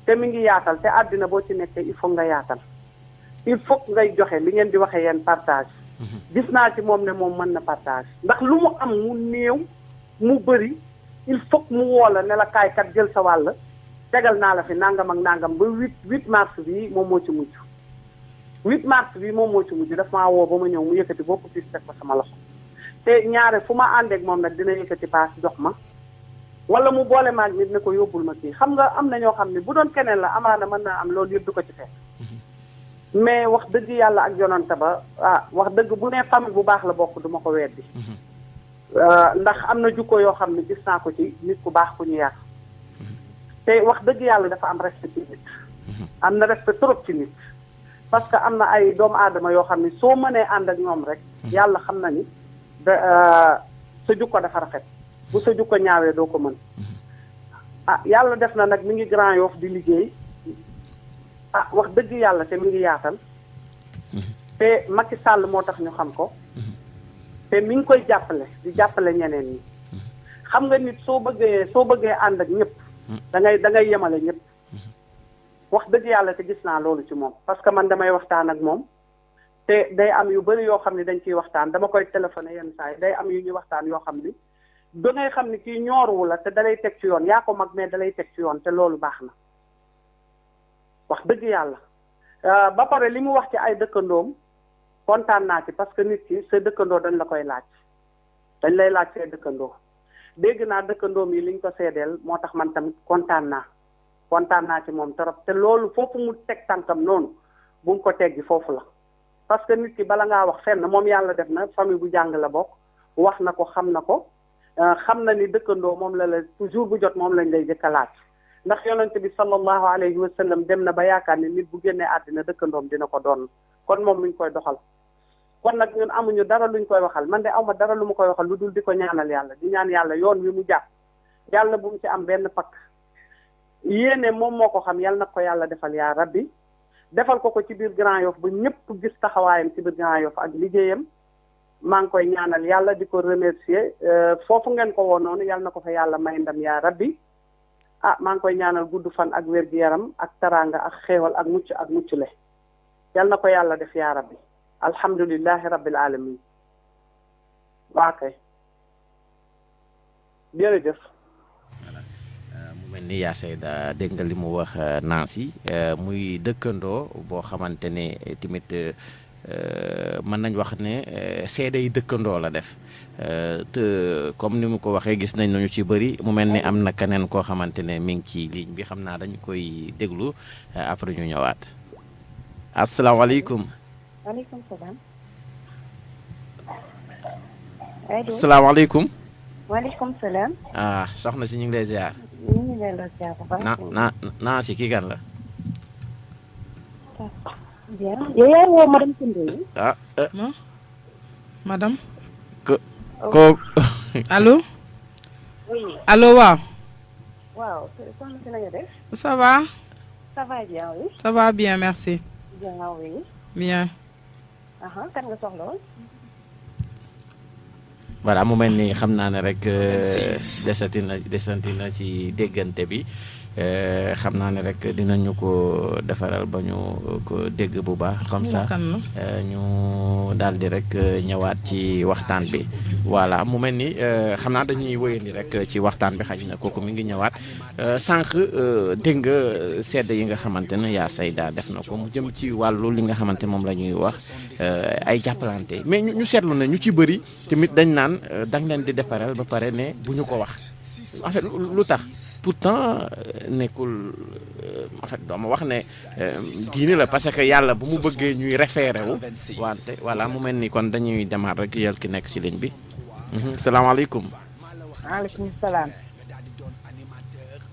[SPEAKER 17] te mi ngi yaatal te àddina boo ci nekkee il faut nga yaatal. il faut ngay joxe li ngeen di waxee yeen partage. gis naa ci moom ne moom mën na partage ndax lu mu am mu néew mu bëri. il faut mu woo la ne la kaay kat jël sa wàll tegal naa la fi nangam ak nangam ba 8 mars bi moom moo ci mujj 8 mars bi moom moo ci mujj daf maa woo ba ma ñëw mu yëkkati bopp piis teg ko sama loxo te ñaare fu ma àndeek moom nag dina yëkkati paas jox ma wala mu boole maag nit ne ko yóbbul ma kii xam nga am na ñoo xam ne bu doon keneen la amaana mën naa am loolu yëpp du ko ci fekk mais wax dëgg yàlla ak yonante ba wax dëgg bu nee famille bu baax la bokk du ma ko weddi ndax am na jukko yoo xam ne gis naa ko ci nit ku baax ku ñu yar te wax dëgg yàlla dafa am respect ci nit am na respect trop ci nit parce que am na ay doomu aadama yoo xam ne soo mënee ànd ak ñoom rek yàlla xam na ni sa jukko dafa rafet bu sa jukko ñaawee doo ko mën yàlla def na nag mi ngi Grand Yoff di liggéey wax dëgg yàlla te mi ngi yaatal te Macky Sall moo tax ñu xam ko te mi ngi koy jàppale di jàppale ñeneen ñi xam nga nit soo bëggee ànd ak ñëpp da ngay yemale ñëpp wax dëgg yàlla te gis naa loolu ci moom parce que man damay waxtaan ak moom te day am yu bëri yoo xam ne dañ ciy waxtaan dama koy téléphoné yenn saa yi day am yu ñuy waxtaan yoo xam ni da ngay xam ni kii ñooruwu la te dalay teg ci yoon yaa ko mag mais dalay teg ci yoon te loolu baax na wax dëgg yàlla ba pare li mu wax ci ay dëkkandoom kontaan naa ci parce que nit ki sa dëkkandoo dañ la koy laaj dañ lay laaj say dëkkandoo dégg naa dëkkandoom yi liñ ko seedeel moo tax man tamit kontaan naa ci moom trop te loolu foofu mu teg tànkam noonu bu mu ko teggi foofu la parce que nit ki bala ngaa wax fenn moom yàlla def na famille bu jàng la bokk wax na ko xam na ni dëkkandoo moom la toujours bu jot moom lañ lay jëkk a laaj ndax yonente bi sallallahu alayhi wa sallam dem na ba yaakaar ni nit bu génnee àddina dëkkandoom dina ko doon kon moom luñ koy doxal kon nag ñun amuñu dara luñ koy waxal man de awma dara lu ma koy waxal lu dul di ko ñaanal yàlla di ñaan yàlla yoon wi mu jàpp yàlla bu mu ci am benn pakk yéene moom moo ko xam yàlla na ko yàlla defal yaa rabbi defal ko ci biir Grand Yoff ba ñëpp gis taxawaayam ci biir Grand Yoff ak liggéeyam maa ngi koy ñaanal yàlla di ko remercier foofu ngeen ko woon noonu yàlla na ko fa yàlla may ndam yaa rabbi maa ngi koy ñaanal gudd fan ak wér-gu-yaram ak taraanga ak xéewal ak mucc le yàlla na ko yàlla def yaa rabbi alhamdulillahi rabbil alamin waa kay jërëjëf
[SPEAKER 3] mu mel ni yaa Seyda dégg nga li mu wax Nancy muy dëkkandoo boo xamante ne tamit mën nañ wax ne seede yi dëkkandoo la def te comme ni mu ko waxee gis nañ nañu ci bëri mu mel ni am na keneen koo xamante ne mi ngi ci ligne bi xam naa dañu koy déglu après ñu ñëwaat asalaamaaleykum.
[SPEAKER 18] waaleykum salaam.
[SPEAKER 3] asalaamaaleykum.
[SPEAKER 18] waaleykum salaam.
[SPEAKER 3] soxna si ñu ngi lay ziar.
[SPEAKER 18] ñu ngi lay ziar bu baax.
[SPEAKER 3] naa si kii kan la.
[SPEAKER 18] bien yow yaa woo madame Koundé.
[SPEAKER 16] madame.
[SPEAKER 3] ko
[SPEAKER 16] allo.
[SPEAKER 18] oui.
[SPEAKER 16] allo waaw.
[SPEAKER 18] waaw soxna si na nga def.
[SPEAKER 16] ça va.
[SPEAKER 18] ça va bien oui.
[SPEAKER 16] ça va bien merci.
[SPEAKER 18] bien oui.
[SPEAKER 16] bien.
[SPEAKER 18] kan nga soxla woon.
[SPEAKER 3] voilà mu mel ni xam naa ne rek desati na ci déggante bi xam naa ne rek dinañu ko defaral ba ñu ko dégg bu baax comme ça ñu daal di rek ñëwaat ci waxtaan bi voilà mu mel ni xam naa dañuy wéyandi rek ci waxtaan bi xaj na kooku mi ngi ñëwaat sànq dégg nga sedd yi nga xamante ne yaa Seyda def na ko mu jëm ci wàllu li nga xamante moom la ñuy wax ay jàppalante mais ñu seetlu ne ñu ci bëri tamit dañ naan dang leen di defaral ba pare ne bu ñu ko wax en fait lu tax pourtant nekkul en fait doo ma wax ne diini la parce que yàlla bu mu bëggee ñuy référé wu wante voilà mu mel ni kon dañuy demaat rek yel ki nekk ci ligne bi salaamaaleykum.
[SPEAKER 18] waaleykum salaam.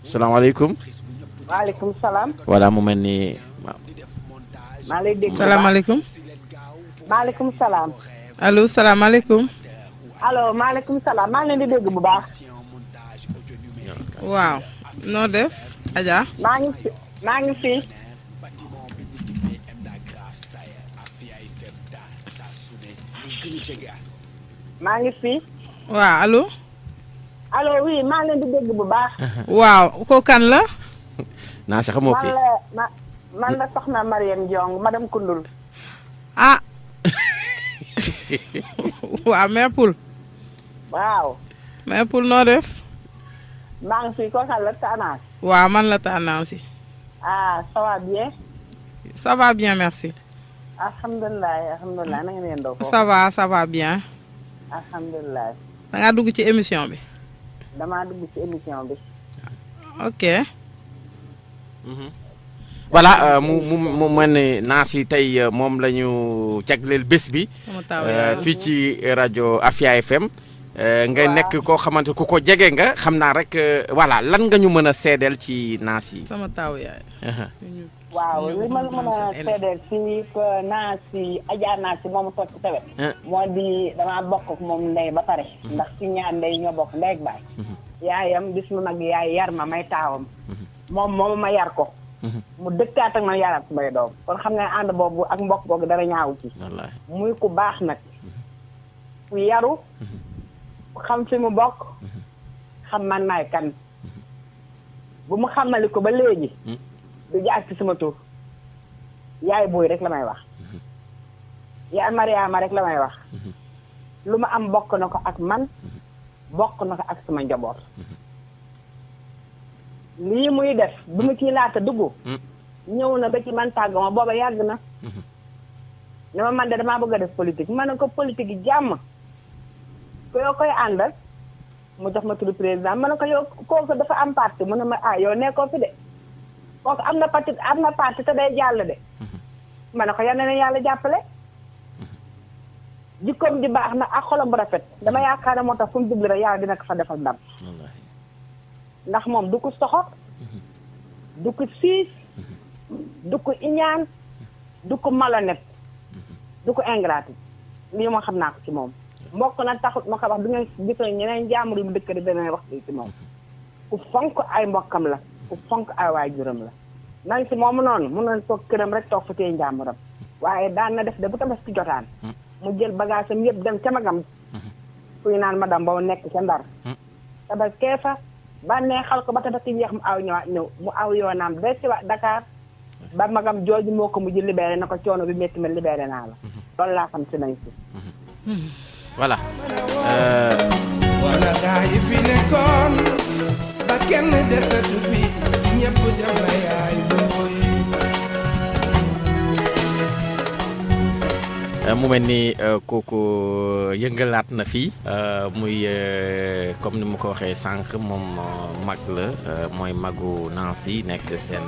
[SPEAKER 3] salaamaaleykum.
[SPEAKER 18] waaleykum salaam.
[SPEAKER 3] voilà mu mel ni
[SPEAKER 18] maa lay dégg.
[SPEAKER 16] salaamaaleykum.
[SPEAKER 18] maaleykum salaam.
[SPEAKER 16] allo salaamaaleykum.
[SPEAKER 18] allo maaleykum salaam maa ngi leen di dégg bu baax.
[SPEAKER 16] waaw noo def Adja.
[SPEAKER 18] maa ngi fi. maa ngi fi.
[SPEAKER 16] waaw allo.
[SPEAKER 18] allo oui maa ngi leen di dégg bu baax.
[SPEAKER 16] waaw ko kan la.
[SPEAKER 3] naa sax moo fi
[SPEAKER 18] man la soxna Mariam Diong madame Koundoul.
[SPEAKER 16] waaw mère Poul.
[SPEAKER 18] waaw.
[SPEAKER 16] mère Poul noo def.
[SPEAKER 18] maa ngi fi ko kan la Tanaas.
[SPEAKER 16] waaw man la Tanaas.
[SPEAKER 18] ça va bien.
[SPEAKER 16] ça va bien merci.
[SPEAKER 18] alhamdulilah na ngeen leen doon.
[SPEAKER 16] ça va bien.
[SPEAKER 18] alhamdulilah.
[SPEAKER 16] da ngaa dugg ci émission bi.
[SPEAKER 18] damaa dugg ci émission bi.
[SPEAKER 16] ok.
[SPEAKER 3] voilà mu mel ne Nancy tey moom la ñu jagleel bés bi. fii ci rajo Afia FM. nga nekk koo xamante ku ko jege nga xam naa rek voilà lan nga ñu mën a seedeel ci Nancy.
[SPEAKER 16] sama taaw yaay.
[SPEAKER 18] waaw li ma la mën a seedeel ci Nancy Adja Nancy moomu toog ci tawet moo di damaa bokk ak moom ndey ba pare. ndax ci ñaar ndey ñoo bokk ndey ak baay. yaayam bis mu nag yaay yar ma may taawam. moom ma yar ko. mu dëkkaat ak man yaraat samay doom kon xam nga ànd boobu ak mbokk boobu dara ñaawu ci. muy ku baax nag. ku yaru. xam fi mu bokk. xam man maay kan. bu mu xamali ko ba léegi. du jaar ci sama tur. yaay booy rek la may wax. yaay Mariama rek la may wax. lu ma am bokk na ko ak man. bokk na ko ak sama njaboot lii muy def bi mu ciy laata dugg ñëw na ba ci man tàgg ma booba yàgg na ne ma man de damaa bëgg a def politique ma ne ko politique yi jàmm ko yow koy àndal mu jox ma turu président ma ne ko yow kooku dafa am parti mu ne ma yow nekkoo fi de kooku am na parti te day jàll de ma ne ko yal na leen yàlla jàppale jikkoom di baax na ak xolam bu rafet dama yaakaar ne moo tax fu mu jublu rek yàlla dina ko fa defal ndam ndax moom du ko soxor du ko siis du ko iñaan du ko malhonnête du ko ingrat lii moo xam naa ko ci moom mbokk nag taxut ma ko wax du ngeen gisee ñeneen jàmbur yu mu dëkk di dana wax ci moom ku fonk ay mbokkam la ku fonk ay waajuram la nañ si moomu noonu mun na toog këram rek toog fa tey njàmburam waaye daan na def de bu tabaski jotaan mu jël bagage am yëpp dem ca magam fuy naan madame boobu nekk ca Ndar tabaskee fa bànnee xal ko ba tabaski jeex mu aw ñëwaat ñëw mu aw yoonaam ba ci waa Dakar ba magam jooju moo ko mujj libéré na ko coono bi métti ma libéré naa la loolu laa xam si nañ si
[SPEAKER 3] voilà
[SPEAKER 2] wala gaa yi fi nekkoon ba kenn desatu fi ñëpp dem na yaay booy
[SPEAKER 3] mu mel ni kooku yëngalaat na fii muy comme ni mu ko waxee sànq moom mag la mooy magu Nancy nekk seen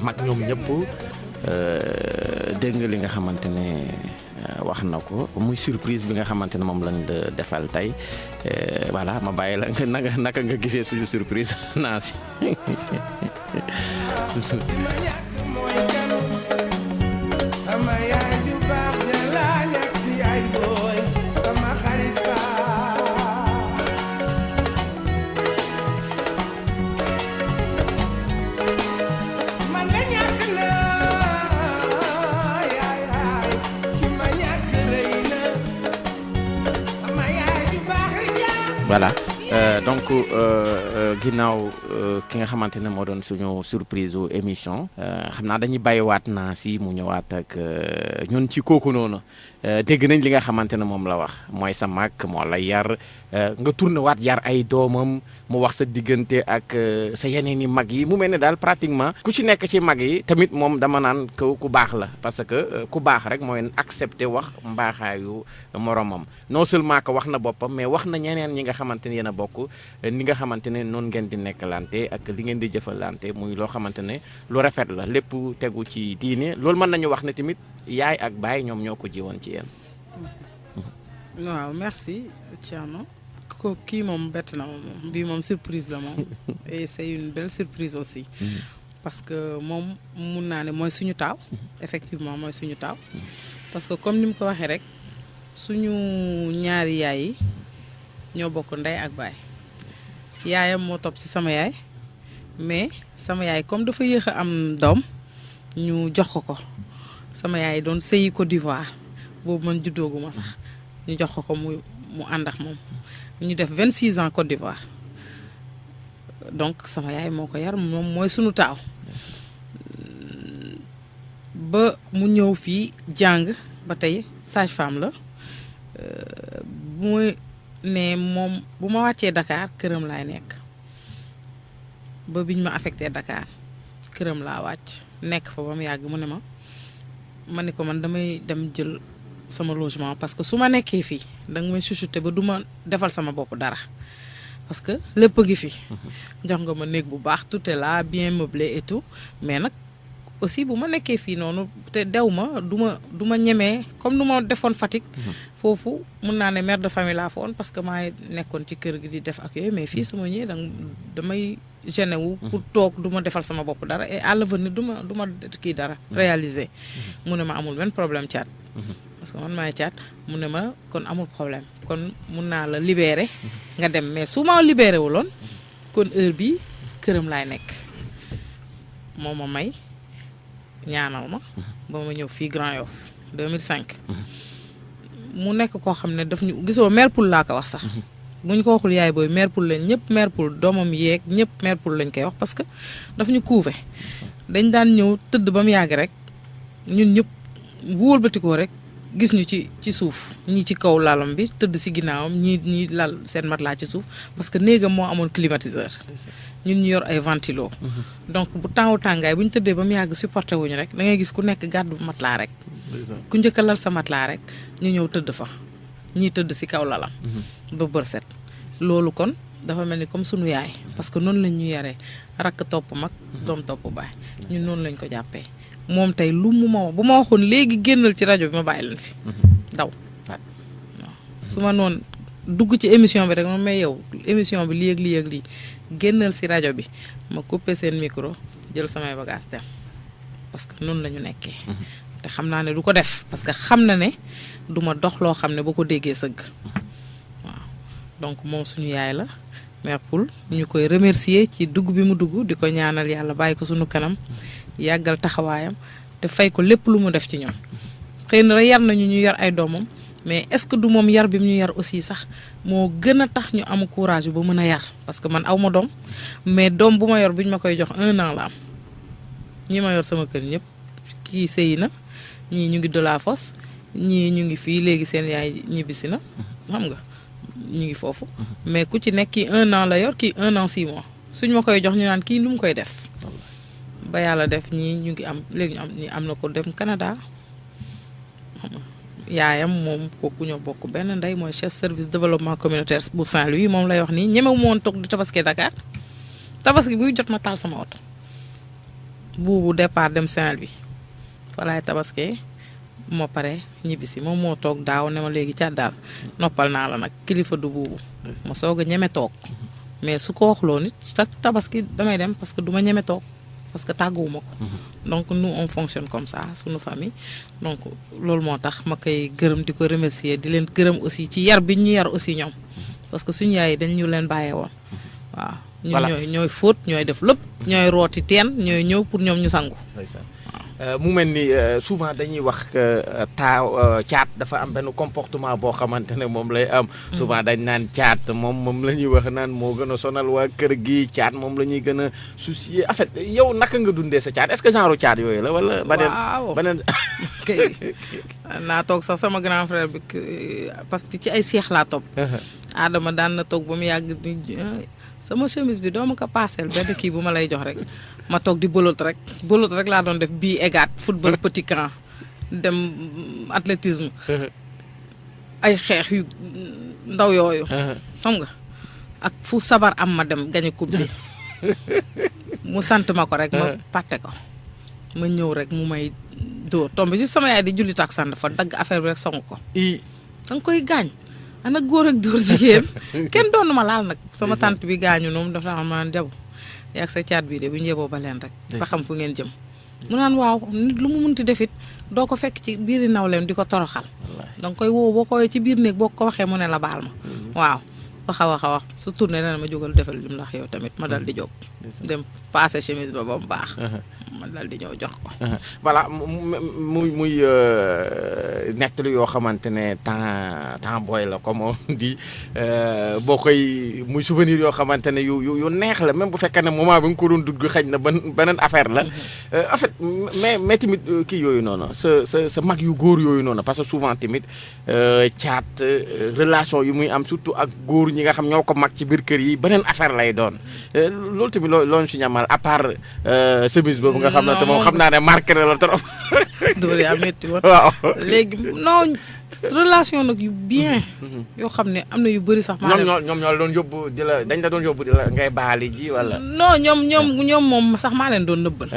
[SPEAKER 3] mag ñoom ñëpp dégg nga li nga xamante ne wax na ko muy surprise bi nga xamante ne moom lañ defal tey voilà ma bàyyi la naka nga gisee suñu surprise Nancy voilà donc ginnaaw ki nga xamante ne moo doon suñu surprise u émission xam naa dañuy bàyyiwaat Nancy mu ñëwaat ak ñun ci kooku noonu dégg nañ li nga xamante ne moom la wax mooy sa mag moo la yar nga tourné waat yar ay doomam mu wax sa diggante ak sa yeneen i mag yi mu mel ne daal pratiquement ku ci nekk ci mag yi tamit moom dama naan ku baax la parce que ku baax rek mooy accepté wax mbaaxaayu moromam non seulement que wax na boppam mais wax na ñeneen ñi nga xamante ne yéen a bokk ni nga xamante ne noonu ngeen di nekkalante ak li ngeen di jëfalante muy loo xamante ne lu rafet la lépp tegu ci diine loolu mën nañu wax ne tamit yaay ak baay ñoom ñoo ko jiwoon ci yéen.
[SPEAKER 16] waaw merci Thierno ko kii moom bett na moom bii moom surprise la moom et c'est une belle surprise aussi parce que moom mun naa ne mooy suñu taaw effectivement mooy suñu taaw parce que comme ni mu ko waxee rek suñu ñaari yaay yi ñoo bokk ndey ak baay yaayam moo topp ci sama yaay mais sama yaay comme dafa yéex a am doom ñu jox ko sama yaay doon sëyi Côte d'Ivoire boobu man juddooguma sax ñu jox ko mu ànd ak moom ñu def 26 ans Côte d'Ivoire donc sama yaay moo ko yar moom mooy sunu taaw ba mu ñëw fii jàng ba tey sage-femme la bu ne moom bu ma wàccee Dakar këram laay nekk ba biñ ma affecté Dakar këram laa wàcc nekk fa ba mu yàgg mu ne ma ne ko man damay dem jël sama logement parce que su ma nekkee fii danga may chuchoter ba du ma defal sama bopp dara parce que lépp gi fi jox nga ma néeg bu baax tout est là bien meublé et tout mais nag aussi bu ma nekkee fii noonu te dew ma du ma ñemee comme nu ma defoon Fatick foofu mun naa ne mère de famille laa fa woon parce que maa nekkoon ci kër gi di def ak yooyu mais fii su ma ñëwee damay gêné wu pour toog du ma defal sama bopp dara et à l'avenir du ma kii dara réaliser mu ne ma amul benn problème caat parce que man maay caat mu ne ma kon amul problème kon mun naa la libérer nga dem mais su ma libéré wuloon kon heure bi këram laay nekk moo ma may ñaanal ma ba ma ñëw fii Grand Yoff 2005 mu nekk koo xam ne daf ñu gisoo mère poule laa ko wax sax buñ ko waxul yaay booy mère poule lañ ñëpp mère poule doomam yeeg ñëpp mère poule lañ koy wax parce que daf ñu couvé dañ daan ñëw tëdd ba mu yàgg rek ñun ñëpp wóolbatikoo rek gis ñu ci suuf ñii ci kaw lalam bi tëdd si ginnaawam ñii lal seen matelas ci suuf parce que néegam moo amoon climatiseur ñun ñu yor ay ventilo donc bu tàngaay bu ñu tëddee ba mu yàgg supporté wuñu rek da ngay gis ku nekk gàddu matelas rek ku njëkk a lal sa matelas rek ñu ñëw tëdd fa ñii tëdd si kaw lalam ba bër set loolu kon dafa mel ni comme sunu yaay parce que noonu lañ ñu yaree rakk topp mag doom topp baay ñun noonu lañ ko jàppee moom tey lu mu ma wax bu ma waxoon léegi génnal ci rajo bi ma bàyyi leen fi daw waaw su ma noonu dugg ci émission bi rek ma may yow émission bi lii ak lii ak lii génnal si rajo bi ma coupé seen micro jël samay bagage dem parce que noonu la ñu nekkee te xam naa ne du ko def parce que xam na ne du ma dox loo xam ne boo ko déggee sëgg waaw donc moom suñu yaay la Mère Poul ñu koy remercier ci dugg bi mu dugg di ko ñaanal yàlla bàyyi ko suñu kanam yàggal taxawaayam te fay ko lépp lu mu def ci ñoom xëy na yar nañu ñu yar ay doomam mais est-ce que du moom yar bi mu ñu yar aussi sax moo gën a tax ñu am courage ba mën a yar parce que man aw ma doom mais doom bu ma yor bu ñu ma koy jox 1 an la am ñi ma yor sama kër ñëpp kii sëy na ñii ñu ngi de la fosse ñii ñu ngi fii léegi seen yaay ñibbisi na xam nga ñu ngi foofu mais ku ci nekk kii 1 an la yor kii 1 an 6 mois suñ ma koy jox ñu naan kii nu mu koy def ba yàlla def ñii ñu ngi am léegi ñu am na ko dem Canada yaayam moom kooku ñoo bokk benn ndey mooy chef service développement communautaire bu Saint-Louis moom lay wax nii ñemewu ma woon toog di tabaski Dakar tabaski buy jot ma taal sama oto buubu départ dem Saint-Louis fa laay tabaskee moo pare ñibbisi moom moo toog daaw ne ma léegi ca daal noppal naa la nag kilifa du buubu ma soog a ñeme toog mais su ko waxloo nit chaque tabaski damay dem parce que du ma ñeme toog parce que tàgguwuma ko donc nous on fonctionne comme ça suñu famille donc loolu moo tax ma koy gërëm di ko remercier di leen gërëm aussi ci yar bi ñu yar aussi ñoom parce que suñu yaay dañ ñu leen bàyyee woon waaw ñun ñooy fóot ñooy def lépp ñooy rooti teen ñooy ñëw pour ñoom ñu sangu
[SPEAKER 3] mu mel ni souvent dañuy wax que caat dafa am benn comportement boo xamante ne moom lay am souvent dañ naan caat moom la ñuy wax naan moo gën a sonal waa kër gi caat moom la ñuy gën a soucier en fait yow naka nga dundee sa caat est-ce que genre caat yooyu la wala beneen
[SPEAKER 16] kay naa toog sax sama grand frère bi parce que ci ay seex laa topp Adama daan na toog ba mu yàgg di sama chemise bi doo ma ko paaseel benn kii bu ma lay jox rek ma toog di bolot rek laa doon def bii égaat football petit camp dem athlétisme ay xeex yu ndaw yooyu xam nga ak fu sabar am ma dem gañe coupe bi mu sant ma ko rek ma fàtte ko ma ñëw rek mu may dóor tombe ci sama yaay di julli takkusaan dafa dagg affaire bi rek song ko danga koy gaañ ana góor ak dóor jigéen kenn doon ma laal nag sama tante bi gaañu noonu dafa xam naan jabu yaag sa caat bii de bu njëboo ba leen rek ba xam fu ngeen jëm mu naan waaw nit lu mu munti defit doo ko fekk ci biiri nawleem di ko toroxal danga koy woo boo ko ci biir néeg boo ko waxee mu ne la baal ma waaw wax su tourné dana ma jógal defal lim ndax yow tamit ma dal di jóg dem passé chemise ba mu baax ma dal di ñëw jox ko
[SPEAKER 3] voilà muy nettali yoo xamante ne temps booy la comme on dit boo koy muy souvenir yoo xamante ne yu neex la même bu fekkee ne moment bi nga ko doon dugg xëy na beneen affaire la en fait mais tamit kii yooyu noonu sa mag yu góor yooyu noonu parce que souvent tamit caat relation yu muy am surtout ak góor ñi nga xam ñoo ko mag ci biir kër yi beneen affaire lay doon loolu tamit loo ñu si ñamal à part chemise boobu nga xam ne te moom xam naa ne marqué na la trop.
[SPEAKER 16] dóor yaa métti woon.
[SPEAKER 3] waaw
[SPEAKER 16] léegi non relation nag yu bien. yoo xam ne am na yu bëri sax.
[SPEAKER 3] ñoom ñoo la doon yóbbu dañ la doon yóbbu di la ngay baali ji wala.
[SPEAKER 16] non ñoom moom sax maa leen doon nëbbal.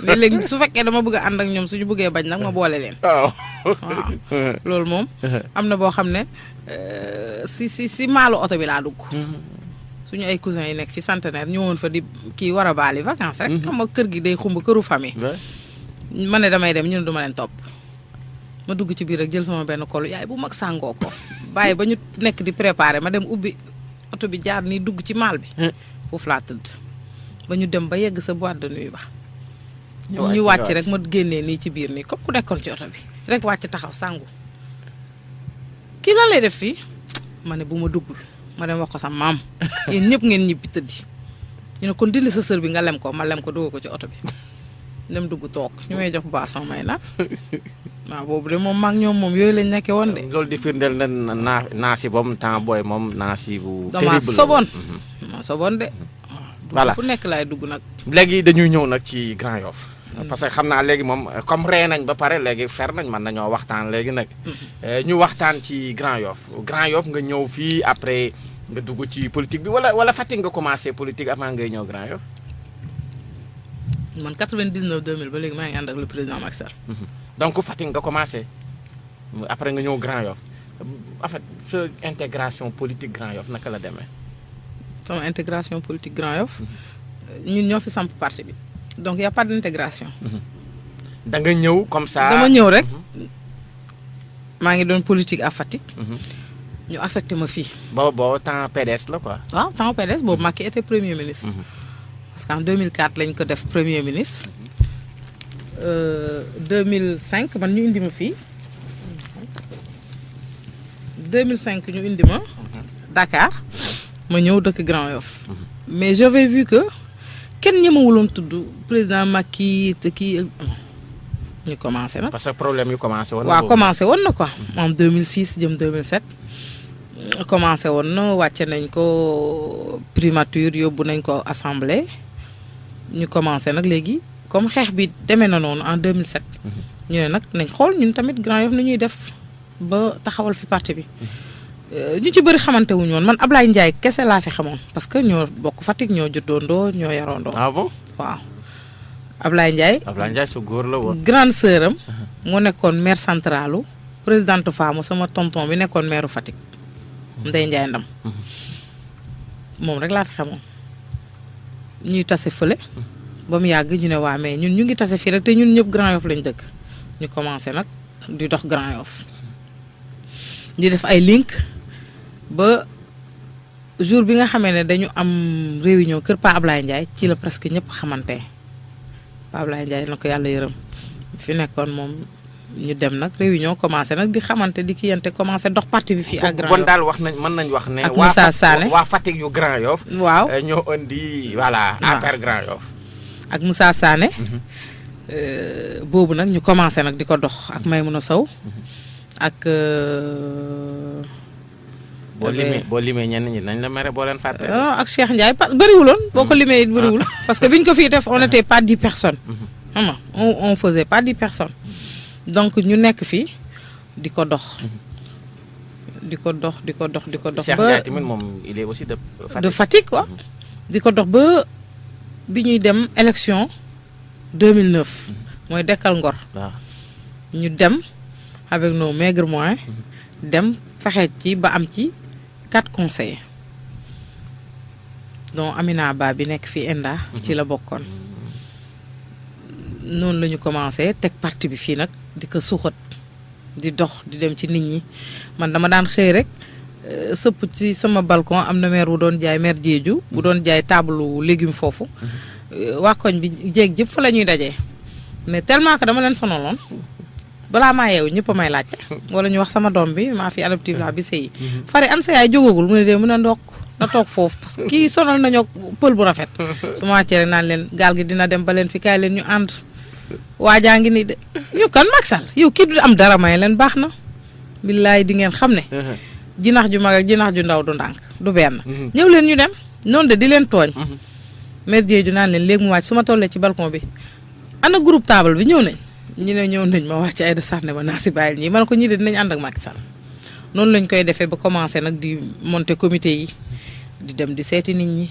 [SPEAKER 16] léeg-léeg su fekkee dama bëgg a ànd ak ñoom suñu bëggee bañ nag ma boole leen.
[SPEAKER 3] waaw
[SPEAKER 16] loolu moom. am na boo xam ne si maalu oto bi laa dugg. suñu ay cousins yi nekk fi centenaire ñëwoon fa di kii war a baali vacances rek. xam nga kër gi day xumb këru famille. ma ne damay dem ñu ne du ma leen topp. ma dugg ci biir rek jël sama benn kolu yaay bu mag sàngoo ko bàyyi ba ñu nekk di préparer ma dem ubbi oto bi jaar nii dugg ci maal bi. foofu laa tëdd ba ñu dem ba yegg sa boîte de nuit ba. ñu wàcc rek ma génnee nii ci biir nii comme ku nekkoon ci oto bi rek wàcc taxaw sangu. kii lan lay def fii ma ne bu ma duggul ma dem wax ko sa maam yéen ñëpp ngeen ñibbi tëddi ñu ne kon dindi sa sër bi nga lem ko ma lem ko dugg ko ci oto bi dem dugg toog ñu may jox boisson may na waaw boobu de moom maag ñoom moom yooyu lañ nekkee woon de.
[SPEAKER 3] loolu di firndeel na naa si boobu temps booy moom naa si bu.
[SPEAKER 16] damaa soboon damaa soboon de.
[SPEAKER 3] voilà
[SPEAKER 16] fu nekk laay dugg nag.
[SPEAKER 3] léegi dañuy ñëw nag ci Grand Yoff. parce que xam naa léegi moom comme ree nañ ba pare léegi fer nañ mën nañoo waxtaan léegi nag. ñu waxtaan ci Grand Yoff Grand Yoff nga ñëw fii après nga dugg ci politique bi wala Fatick nga commencé politique avant ngay ñëw Grand Yoff.
[SPEAKER 16] man 99 2000 ba léegi maa ngi ànd ak le président Macky Sall.
[SPEAKER 3] donc Fatick nga commencé après nga ñëw Grand Yoff en fait sa intégration politique Grand Yoff naka la demee.
[SPEAKER 16] sama intégration politique Grand Yoff ñun ñoo fi samp parti bi donc y a pas d'intégration.
[SPEAKER 3] da nga ñëw comme ça.
[SPEAKER 16] dama ñëw rek maa ngi doon politique à Fatick. ñu affecté ma fii.
[SPEAKER 3] boobu temps PDS la quoi.
[SPEAKER 16] waaw temps PDS boobu Macky était premier ministre. parce qu'en 2004 lañ ko def premier ministre. 2005 man ñu indi ma fii 2005 ñu indi ma Dakar ma ñëw dëkk Grand Yoff mais j'avais vu que kenn ñemewuloon tudd président Macky te kii ñu commencé nag.
[SPEAKER 3] parce que problème yu commencé woon na.
[SPEAKER 16] waaw commencé woon na quoi en 2006 jëm 2007 commencé woon na wàcce nañ ko primature yóbbu nañ ko assemblée ñu commencé nag léegi. comme xeex bi demee na noonu en 2007 ñu ne nag nañ xool ñun tamit Grand Yoff nu ñuy def ba taxawal fi parti bi ñu ci bëri xamante wuñu woon man Ablaye Ndiaye kese laa fi xamoon parce que ñoo bokk Fatick ñoo juddoondoo ñoo yaroondoo.
[SPEAKER 3] ah bon
[SPEAKER 16] waaw Ablaye Ndiaye.
[SPEAKER 3] Ablaye Ndiaye su góor la woon.
[SPEAKER 16] grande sœur am moo nekkoon maire centralu présidente Faamu sama tonton bi nekkoon maire Fatick Ndeye Ndiaye Ndam moom rek laa fi xamoon ñuy tase fële. ba mu yàgg ñu ne waa mais ñun ñu ngi tase fii rek te ñun ñëpp Grand Yoff lañ dëkk ñu commencé nag di dox Grand Yoff di def ay link ba jour bi nga xamee ne dañu am réunion kër Pa Ablaye Ndiaye ci la presque ñëpp xamante Pa Ablaye Ndiaye na ko yàlla yërëm fi nekkoon moom ñu dem nag réunion commencé nag di xamante di kiyante commencé dox parti bi fii à Grand Yoff.
[SPEAKER 3] bon daal wax nañ mën nañ wax ne.
[SPEAKER 16] ak Moussa Sané
[SPEAKER 3] waa Fatick yu Grand Yoff.
[SPEAKER 16] waaw
[SPEAKER 3] ñoo indi voilà affaire Grand Yoff.
[SPEAKER 16] ak Moussa Sané boobu nag ñu commencé nag di ko dox ak Maymouna Sow ak.
[SPEAKER 3] boo limee ñenn ñi nañ la mere boo leen fàtte.
[SPEAKER 16] ak Cheikh Ndiaye bëriwuloon boo ko limee it bëriwul parce que biñ ko fii def on était pas 10 personnes. xam nga on faisait pas 10 personnes. donc ñu nekk fii di ko dox. di ko dox.
[SPEAKER 3] Cheikh Ndiaye tamit moom il est aussi de Fatick.
[SPEAKER 16] de Fatick quoi. di ko dox ba. bi ñuy dem élection 2009 mooy dekkal Ngor.
[SPEAKER 3] waaw
[SPEAKER 16] ñu dem avec nos maigres moyens dem fexe ci ba am ci 4 conseillers donc Amina Ba bi nekk fii ENDA. ci la bokkoon. noonu la ñu commencé teg parti bi fii nag di ko suuxat di dox di dem ci nit ñi man dama daan xëy rek. sëpp ci sama balcon am na maire bu doon jaay maire Diédiou bu doon jaay table légumes foofu waa koñ bi jéeg jëpp fa la ñuy dajee mais tellement que dama leen sonaloon balaa maa yeewu ñëpp a may laajte wala ñu wax sama doom bi maa fi adoptive la bi sëyi fari an sa yaay jógagul mu ne dee mën a ndokk na toog foofu parce que kii sonal nañoo pël bu rafet su ma wàccee rek naan leen gaal gi dina dem ba leen fi kaay leen ñu ànd waajaa ngi nii de ñu kan Macky Sall yow kii du am dara may leen baax na billaay di ngeen xam ne jinax ju mag ak jinax ju ndaw du ndànk du benn. ñëw leen ñu dem noonu de di leen tooñ. maire Diédiou naan leen léegi mu wàcc su ma tollee ci balcon bi ana groupe table bi ñëw nañ ñu ne ñëw nañ ma wàcc ay de sax ne ma naa si bàyyil ñii man ko ñii de dinañ ànd ak Macky Sall noonu lañ koy defee ba commencé nag di monter comité yi di dem di seeti nit ñi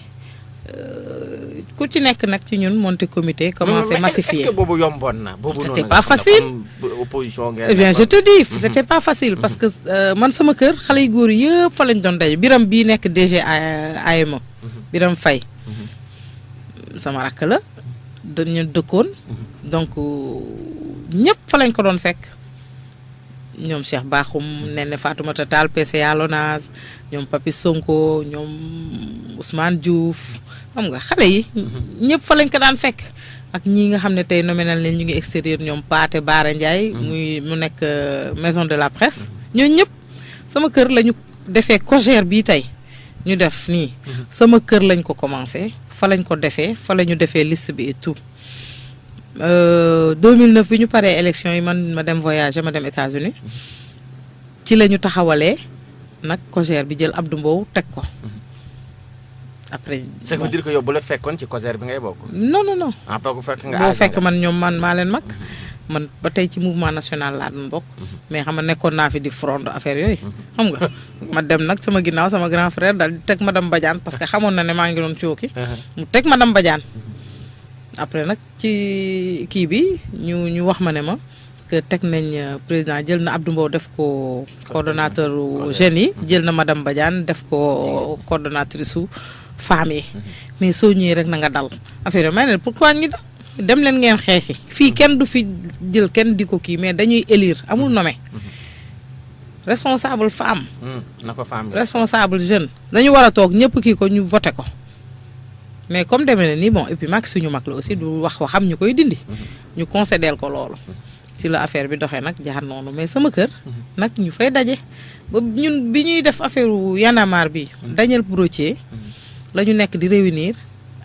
[SPEAKER 16] ku ci nekk nag ci ñun monter comité commencé massifier.
[SPEAKER 3] est-ce que boobu yomboon na. boobu
[SPEAKER 16] c'était pas facile.
[SPEAKER 3] opposition
[SPEAKER 16] eh bien je te dis c'était pas facile parce que man sama kër xale yu góor yëpp fa lañ doon daje biram bii nekk DG AME. Biram Faye sama rakk la dañu dëkkoon donc ñëpp fa lañ ko doon fekk ñoom Cheikh Bakhoum Néné Fatoumata Tall PCA Lonase ñoom Papi Sonko ñoom Ousmane Diouf xam nga xale yi ñëpp fa lañ ko daan fekk ak ñii nga xam ne tey nominal leen ñu ngi extérieur ñoom Paate Baara Ndiaye mu nekk maison de la presse ñooñu ñëpp sama kër la ñu defee cogère bii tey ñu def nii sama kër lañ ko commencé fa lañ ko defee fa la ñu defee liste bi et tout 2009 bi ñu paree élection yi man ma dem voyager ma dem États-Unis ci la ñu taxawalee nag COJER bi jël Abdou Mbow teg ko après.
[SPEAKER 3] ça veut dire que yow bu la fekkoon ci COJER bi ngay bokk.
[SPEAKER 16] non non non.
[SPEAKER 3] ah boo fekk nga
[SPEAKER 16] boo fekk man ñoom man maa leen mag. man ba tey ci mouvement national laa doon bokk. mais xam nga nekkoon naa fi di front affaire yooyu. xam nga ma dem nag sama ginnaaw sama grand frère daal di teg madame Badiane parce que xamoon na ne maa ngi doon cooki. mu teg madame Badiane. après nag ci kii bi ñu wax ma ne ma que teg nañ président jël na Abdou Mbow def ko coordonnateur jeunes yi jël na madame Badiane def ko coordonnatrice su femmes yi mais soo ñëwee rek na nga dal affaire yi may ne pourquoi ñu dal dem leen ngeen xeexi fii kenn du fi jël kenn di ko kii mais dañuy élire amul nommé responsable femme
[SPEAKER 3] na ko femme
[SPEAKER 16] responsable jeune dañu war a toog ñëpp kii ko ñu voté ko mais comme demee na nii bon et puis mag suñu mag la aussi du wax waxam ñu koy dindi ñu concédeel ko loolu ci la affaire bi doxee nag jaar noonu mais sama kër nag ñu fay daje ba ñun bi ñuy def affaire yanamar bi Daniel Brottier la ñu nekk di réunir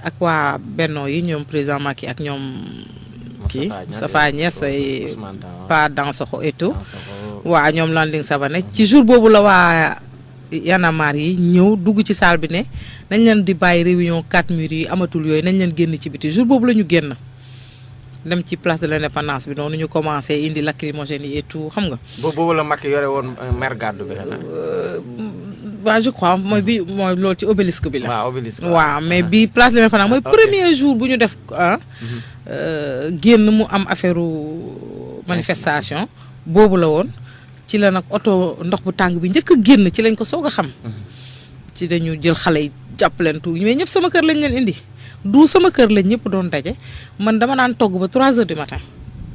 [SPEAKER 16] ak waa Benno yi ñoom président Macky ak ñoom kii Moustapha Niasse ay pas Dansokho et tout waa ñoom Landing Savané ci jour boobu la waa yanamar yi ñëw dugg ci salle bi ne nañ leen di bàyyi réunion 4 murs yi amatul yooyu nañ leen génn ci biti jour boobu la ñu génn dem ci place de l'indépendance bi noonu ñu commencé indi lacrymogène yi et tout xam nga.
[SPEAKER 3] boobu la Macky yore woon mer gàddu bi
[SPEAKER 16] waaw je crois mooy bi mooy loolu ci obélisque bi la.
[SPEAKER 3] waaw obélisque
[SPEAKER 16] waaw mais bi place de l'indépendance mooy premier jour bu ñu def génn mu am affaire manifestation boobu la woon ci la nag oto ndox bu tàng bi njëkk a génn ci lañ ko soog a xam ci dañu jël xale yi jàpp leen tuuti mais ñëpp sama kër lañ leen indi. du sama kër lañ ñëpp doon daje man dama naan togg ba 3 heures du matin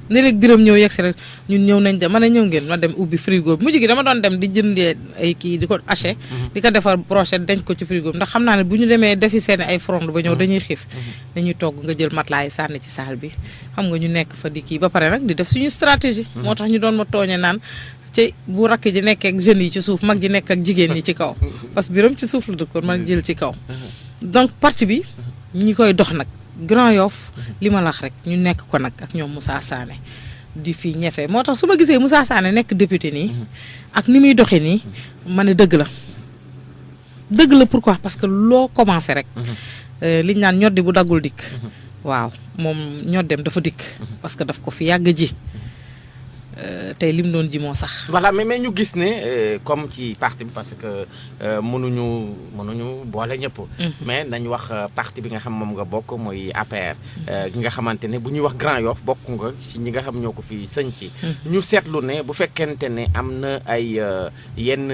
[SPEAKER 16] ne rek biram ñëw yegg si rek ñun ñëw nañ dem man a ñëw ngeen ma dem ubbi frigo bi mujj gi dama doon dem di jëndee ay kii di ko haché di ko defar brochette denc ko ci frigo bi ndax xam naa ne bu ñu demee defi seen ay fronde ba ñëw dañuy xiif dañuy togg nga jël matelas yi sànni ci salle bi xam nga ñu nekk fa di kii ba pare nag di def suñu stratégie moo tax ñu doon ma tooñe naan ci bu rakk ji nekk ak jeunes yi ci suuf mag ji nekk ak jigéen ñi ci kaw parce que biram ci suuf la dëkkoon man jël ci kaw donc parti bi ñi koy dox nag Grand Yoff li ma la wax rek ñu nekk ko nag ak ñoom Moussa Sané di fi ñefe moo tax su ma gisee Moussa Sané nekk député nii ak ni muy doxee nii ma ne dëgg la pourquoi parce que loo commencé rek liñ naan ñoddi bu daggul dikk waaw moom ñoddem dafa dikk parce que daf ko fi yàgg ji tey lim doon ji moo sax.
[SPEAKER 3] voilà mais ñu gis ne comme ci parti bi parce que mënuñu boole ñëpp. mais nañ wax parti bi nga xam moom nga bokk mooy APR. gi nga xamante ne bu ñuy wax Grand Yoff bokk nga ci ñi nga xam ñoo ko fi sëñ ci. ñu seetlu ne bu fekkente ne am na ay yenn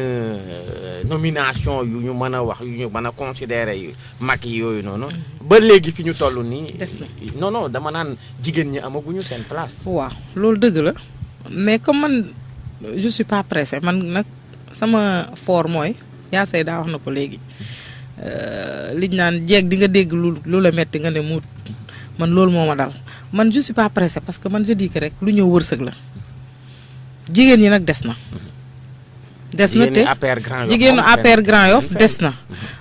[SPEAKER 3] nomination yu ñu mën a wax yu ñu mën a considérer mag yi yooyu noonu. ba léegi fi ñu toll nii.
[SPEAKER 16] des
[SPEAKER 3] na non dama naan jigéen ñi amaguñu seen place.
[SPEAKER 16] waaw loolu dëgg la. mais comme man je suis pas pressé man nag sama fort mooy yaa say daa wax na ko léegi liñ naan jeeg di nga dégg lu la metti nga ne muut man loolu moo ma dal man je suis pas pressé parce que man je dis que rek lu ñëw wërsëg la jigéen ñi nag des na te jigéenu APR Grand Yoff des na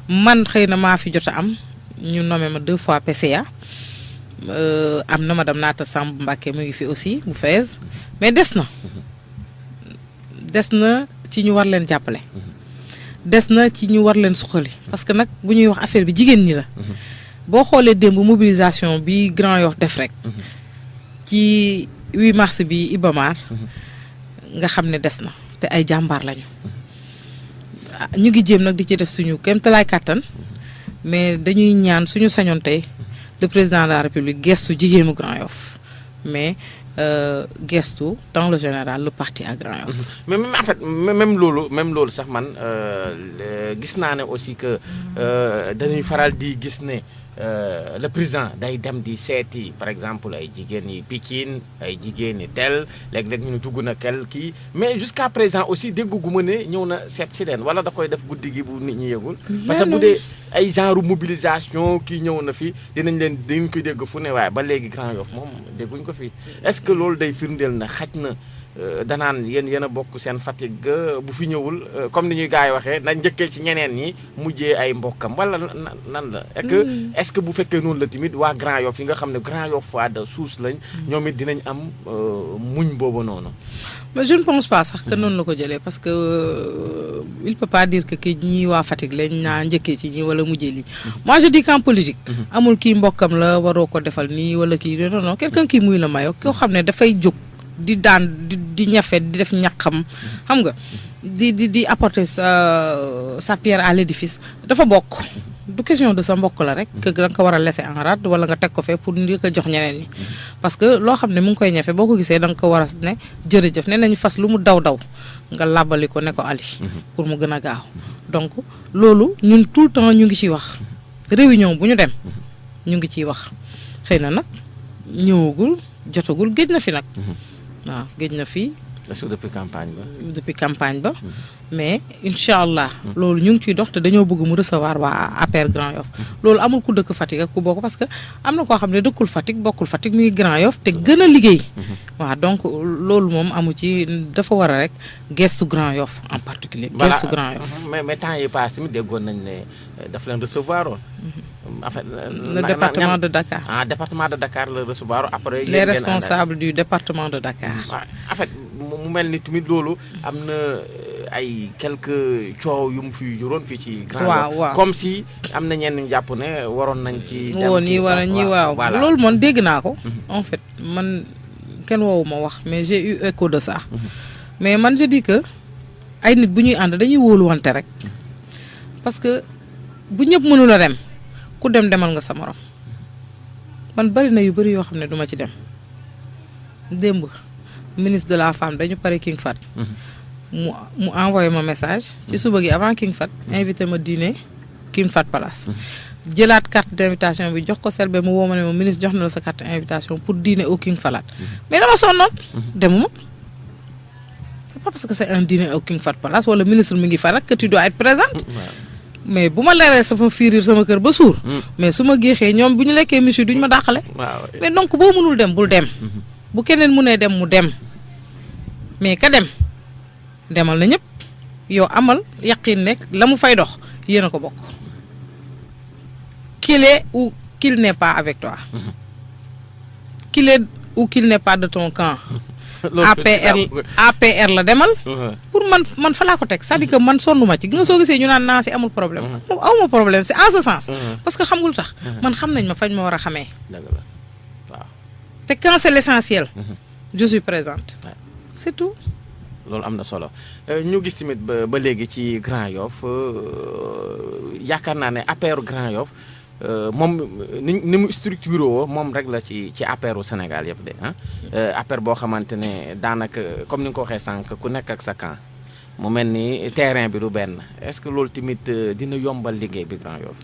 [SPEAKER 16] man xëy na maa fi jot a am ñu nommé ma 2 fois PCA am na madame Naata Samb Mbacké mu ngi fi aussi bu fees mais des na ci ñu war leen jàppale des na ci ñu war leen suqali parce que nag bu ñuy wax affaire bi jigéen ñi la boo xoolee démb mobilisation bi Grand Yoff def rek ci 8 mars bi Ibamar nga xam ne des na te ay jàmbaar lañu ñu ngi jéem nag di ci def suñu kéemtalaay kàttan mais dañuy ñaan suñu sañoon tey le président de la République gestu jigéenu Grand Yoff mais gestu dans le général le parti à Grand Yoff.
[SPEAKER 3] mais en fait même loolu sax man gis naa ne aussi que dañuy faral di gis ne le président day dem di seeti par exemple ay jigéen yi Pikine ay jigéen yi tel léeg-léeg ñu ne dugg na kel kii mais jusqu'à présent aussi dégguma ne ñëw na seet si leen wala da koy def guddi gi bu nit ñi yëgul. parce que bu dee ay genre mobilisation kii ñëw na fi dinañ koy dégg fu ne waaye ba léegi Grand Yoff moom dégguñ ko fi est-ce que loolu day firndeel na xaj na danaan yéen a bokk seen Fatick bu fi ñëwul comme ni ñuy gars yi waxee nañ njëkkee ci ñeneen ñi mujjee ay mbokkam wala nan la. est-ce que bu fekkee noonu la tamit waa Grand Yoff yi nga xam ne Grand Yoff waa de suus lañ. ñoom it dinañ am muñ boobu noonu.
[SPEAKER 16] mais je ne pense pas sax que noonu la ko jëlee parce que il peut pas dire que ñii waa Fatick lañ naa njëkkee ci ñi wala mujjee lii. moi je dis qu'en politique. amul kii mbokkam la waroo ko defal nii wala kii non quelqu'un kii muy la mayo koo xam ne dafay jóg di daan di ñafe di def ñaqam xam nga di apporter sa pierre à l'édifice dafa bokk. du question de sa mbokk la rek que da nga ko war a laisser en rade wala nga teg ko fee pour ndi ko jox ñeneen ñi parce que loo xam ne mu ngi koy ñafe boo ko gisee da nga ko war a ne jërëjëf ne nañu fas lu mu daw nga làbbali ko ne ko ali pour mu gën a gaaw donc loolu ñun tout le temps ñu ngi ciy wax réunion bu ñu dem ñu ngi ciy wax xëy na nag ñëwagul jotagul géej na fi nag waaw géej na fi
[SPEAKER 3] depuis
[SPEAKER 16] campagne ba mais incha allah loolu ñu ngi ciy dox te dañoo bëgg mu recevoir waa APR Grand Yoff loolu amul ku dëkk Fatick ak ku bokk parce que am na koo xam ne dëkkul Fatick bokkul Fatick muy Grand Yoff te gën a liggéey waaw donc loolu moom amu ci dafa war a rek gestu Grand Yoff en particulier gestu Grand Yoff
[SPEAKER 3] mais temps yi passé mi déggoon nañ ne daf leen recevoir woon en fait
[SPEAKER 16] le département de Dakar
[SPEAKER 3] département de Dakar le recevoir après
[SPEAKER 16] les responsables du département de Dakar
[SPEAKER 3] en fait mu mel ni tamit loolu am na ay quelques coow yu mu fi juróon fii ci Grand Yoff comme si am na ñenn ñu jàpp ne waroon nañ ci
[SPEAKER 16] woon ñi war a ñi waaw loolu moom dégg naa ko en fait man kenn woowu ma wax mais j'ai eu écho de ça mais man je dis que ay nit bu ñuy ànd dañuy wóoluwante rek parce que bu ñëpp mënul a dem ku dem demal nga sa morom man bari na yu bari yoo xam ne duma ci dem démb ministre de la femme dañu pare King Fat mu envoyé ma message ci suba gi avant King Fat invité ma dîner King Fat Palace jëlaat carte d'invitation bi jox ko Selbé mu woo ma ne ma ministre jox na la sa carte d'invitation pour dîner au King Fat mais dama sonnoon demuma c'est pas parce que c'est un dîner au King Fat Palace wala ministre mi ngi fa rek que tu dois être présente mais bu ma leeree sama fiiriir sama kër ba suur mais su ma géexee ñoom bu ñu lekkee monsieur duñ ma dàqale mais donc boo mënul dem bul dem bu keneen mënee dem mu dem mais ka dem demal na ñëpp yow amal yaqin nekk la mu fay dox yéen a ko bokk qu'il est ou qu'il n'est pas avec toi qu'il est ou qu'il n'est pas de ton camp APR la demal pour man fa laa ko teg c'est-à-dire que man sonnuma ci nga soo gisee ñu naan naa si amul problème awma problème c'est en ce sens parce que xam nga lu tax man xam nañ ma fañ ma war a xamee
[SPEAKER 3] waaw
[SPEAKER 16] te quand c'est l'essentiel je suis présente c'est tout
[SPEAKER 3] loolu am na solo ñu gis tamit ba léegi ci Grand Yoff yaakaar naa ne APR Grand Yoff moom ni mu structuré woo moom rek la ci APR u Sénégal yëpp de APR boo xamante ne daanaka comme ni nga ko waxee sànq ku nekk ak sa camp mu mel ni terrain bi du benn est-ce que loolu tamit dina yombal liggéey bi Grand Yoff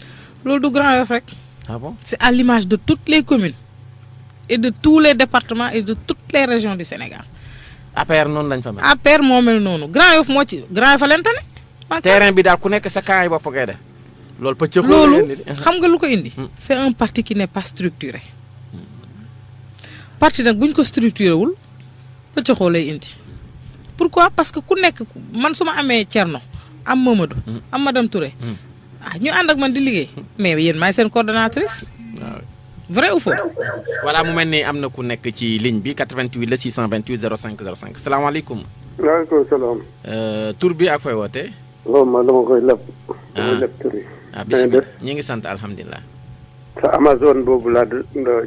[SPEAKER 16] loolu du Grand Yoff rek
[SPEAKER 3] ah bon
[SPEAKER 16] c'est à l'image de toutes les communes et de tous les départements et de toutes les régions du Sénégal
[SPEAKER 3] APR noonu lañ fa mel
[SPEAKER 16] APR moo mel noonu Grand Yoff moo ci Grand Yoff a leen tane
[SPEAKER 3] terrain bi daal ku nekk sa camp yi bopp ngay def
[SPEAKER 16] loolu xam nga lu ko indi c'est un parti qui n'est pas structuré parti nag bu ñu ko structuré wul pëccëxoo lay indi pourquoi parce que ku nekk man su ma amee Thierno am Mamadou am madame Touré ñu ànd ak man di liggéey mais yéen maay seen coordonnatrice vrai ou faux
[SPEAKER 3] voilà mu mel ni am na ku nekk ci ligne bi 88 la 628 05 05 salaamaaleykum
[SPEAKER 19] waaleykum salaam
[SPEAKER 3] tur bi ak fooy wootee
[SPEAKER 19] ma dama koy leb tur yi
[SPEAKER 3] bismillah ñi ngi sant alhamdulilah
[SPEAKER 19] sa Amazon boobu laa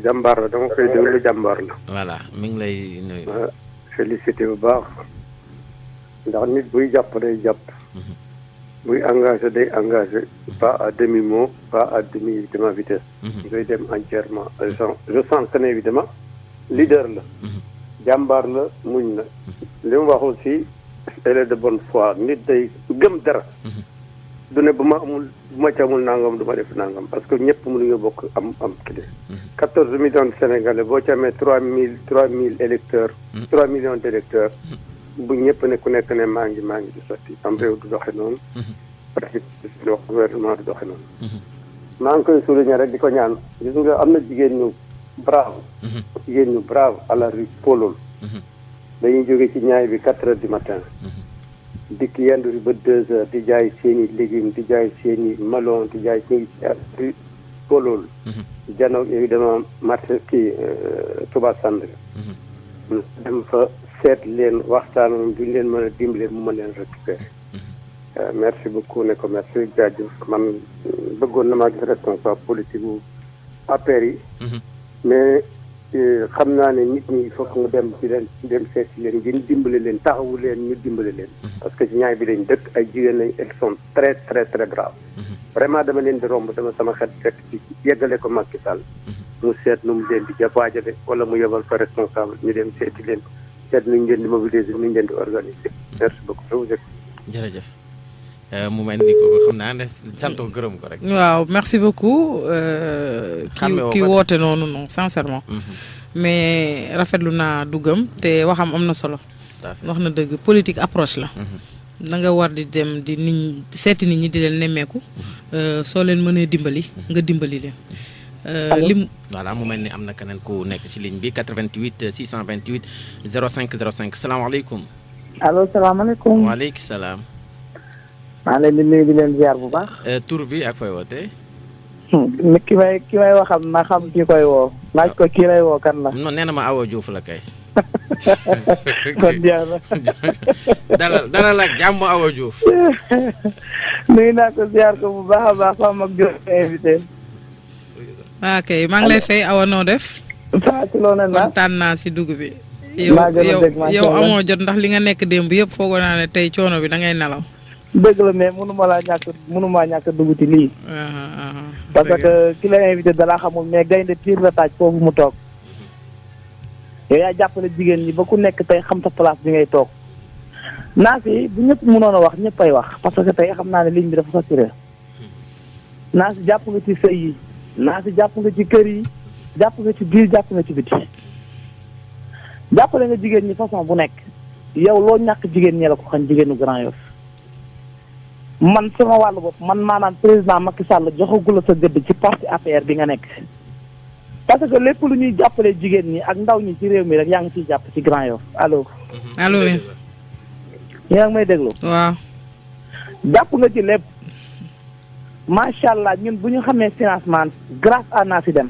[SPEAKER 19] jàmbaar la dama koy déglu jàmbaar la
[SPEAKER 3] voilà mi ngi lay nuyu
[SPEAKER 19] félicité bu baax ndax nit buy jàpp day jàpp buy engagé day engagé pas à demi mot pas à demi évidemment vitesse ngay dem entièrement je sens que ne évidemment leader la jàmbaar la muñ na li mu wax aussi elle est de bonne foi nit day gëm dara du ne bu ma ci amul nangam du ma def nangam parce que ñëpp mënuñu bokk am kii 14 millions de Sénégalais boo ci amee 3000 électeurs 3 millions d'électeurs bu ñëpp ne ku nekk ne maa ngi di sotti am réew du doxe noonu pratique du gouvernement du doxe noonu maa ngi koy souligner rek di ko ñaan gis nga am na jigéen ñu brave à la rue Polol dañuy jóge ci ñaay bi 4 heures du matin dikk yendu bi ba 2 heures di jaay seeni légumes di jaay seeni melon di jaay seeni di polool janoog évidemment marché kii Touba Sandaga dem fa seet leen waxtaan moom duñ leen mën a dimbale mu mën leen récupérer merci beaucoup ne ko merci jaajëf man bëggoon na maa gis responsable politique bu APR yi mais xam naa ne nit ñi il faut que nga dem ci leen dem seet si leen ngeen dimbale leen taxawu leen ñu dimbale leen parce que ci ñaay bi lañ dëkk ay jigéen lañ elles sont très très très graves vraiment dama leen di romb dama sama xet fekk ci yeggale ko Macky Sall mu seet nu mu leen di waajale wala mu yebal fa responsable ñu dem seeti leen seet nuñ leen di mobiliser nuñ leen di organiser merci beaucoup
[SPEAKER 3] jërëjëf mu mel ni ko xam naa ne sant ko gërëm ko rek.
[SPEAKER 16] waaw merci beaucoup. ki woote noonu non sincèrement. mais rafetlu naa duggam te waxam am na solo. wax na dëgg politique approche la. da nga war di dem di nit seeti nit ñi di leen nemmeeku. soo leen mënee dimbali nga dimbali leen. lim
[SPEAKER 3] voilà mu mel ni am na keneen ku nekk ci ligne bi 88 628 05 05 salaamaaleykum.
[SPEAKER 20] allo salaamaaleykum.
[SPEAKER 3] waaleykum salaam.
[SPEAKER 20] maa leen di nuyu di leen ziar bu baax.
[SPEAKER 3] tur bi ak fooy wootee.
[SPEAKER 20] ki may waxam na xam ki koy woo. laaj ko kii lay woo kan la.
[SPEAKER 3] non nee na ma Awa Diouf la kay.
[SPEAKER 20] kon jeex na.
[SPEAKER 3] dalal ak jàmm Awa Diouf.
[SPEAKER 20] nuyu naa ko ziar ko bu baax a baax fa mag Diouf invité.
[SPEAKER 16] ok maa ngi lay fay Awa noo def.
[SPEAKER 20] saa si loo ne naa
[SPEAKER 16] kontaan naa si dugg bi. yow amoo jot ndax li nga nekk démb yëpp foogoo naa ne tey coono bi da ngay nelaw.
[SPEAKER 20] dëgg la mais mënumaa ñàkk dugg ci lii. parce que ki la invité dalaa xamul mais gaynde tiir la taaj foofu mu toog. yow yaa jàppale jigéen ñi ba ku nekk tey xam sa place bi ngay toog. naa si bu ñëpp mënoon a wax ñëpp ay wax parce que tey xam naa ne ligne bi dafa saturé. naa si jàpp nga ci sëy yi. naa si jàpp nga ci kër yi. jàpp nga ci biir jàpp nga ci biti. jàppale nga jigéen ñi façon bu nekk. yow loo ñàkk jigéen ñi la ko xañ jigéenu Grand Yoff. man sama wàllu bopp man maanaam président Macky Sall joxagula sa gëdd ci parti APR bi nga nekk parce que lépp lu ñuy jàppale jigéen ñi ak ndaw ñi ci réew mi rek yaa ngi ciy jàpp ci Grand Yoff allo.
[SPEAKER 16] allo.
[SPEAKER 20] yaa ngi may déglu.
[SPEAKER 16] waaw.
[SPEAKER 20] jàpp nga ci lépp macha allah ñun bu ñu xamee financement grâce à Nassi Dème.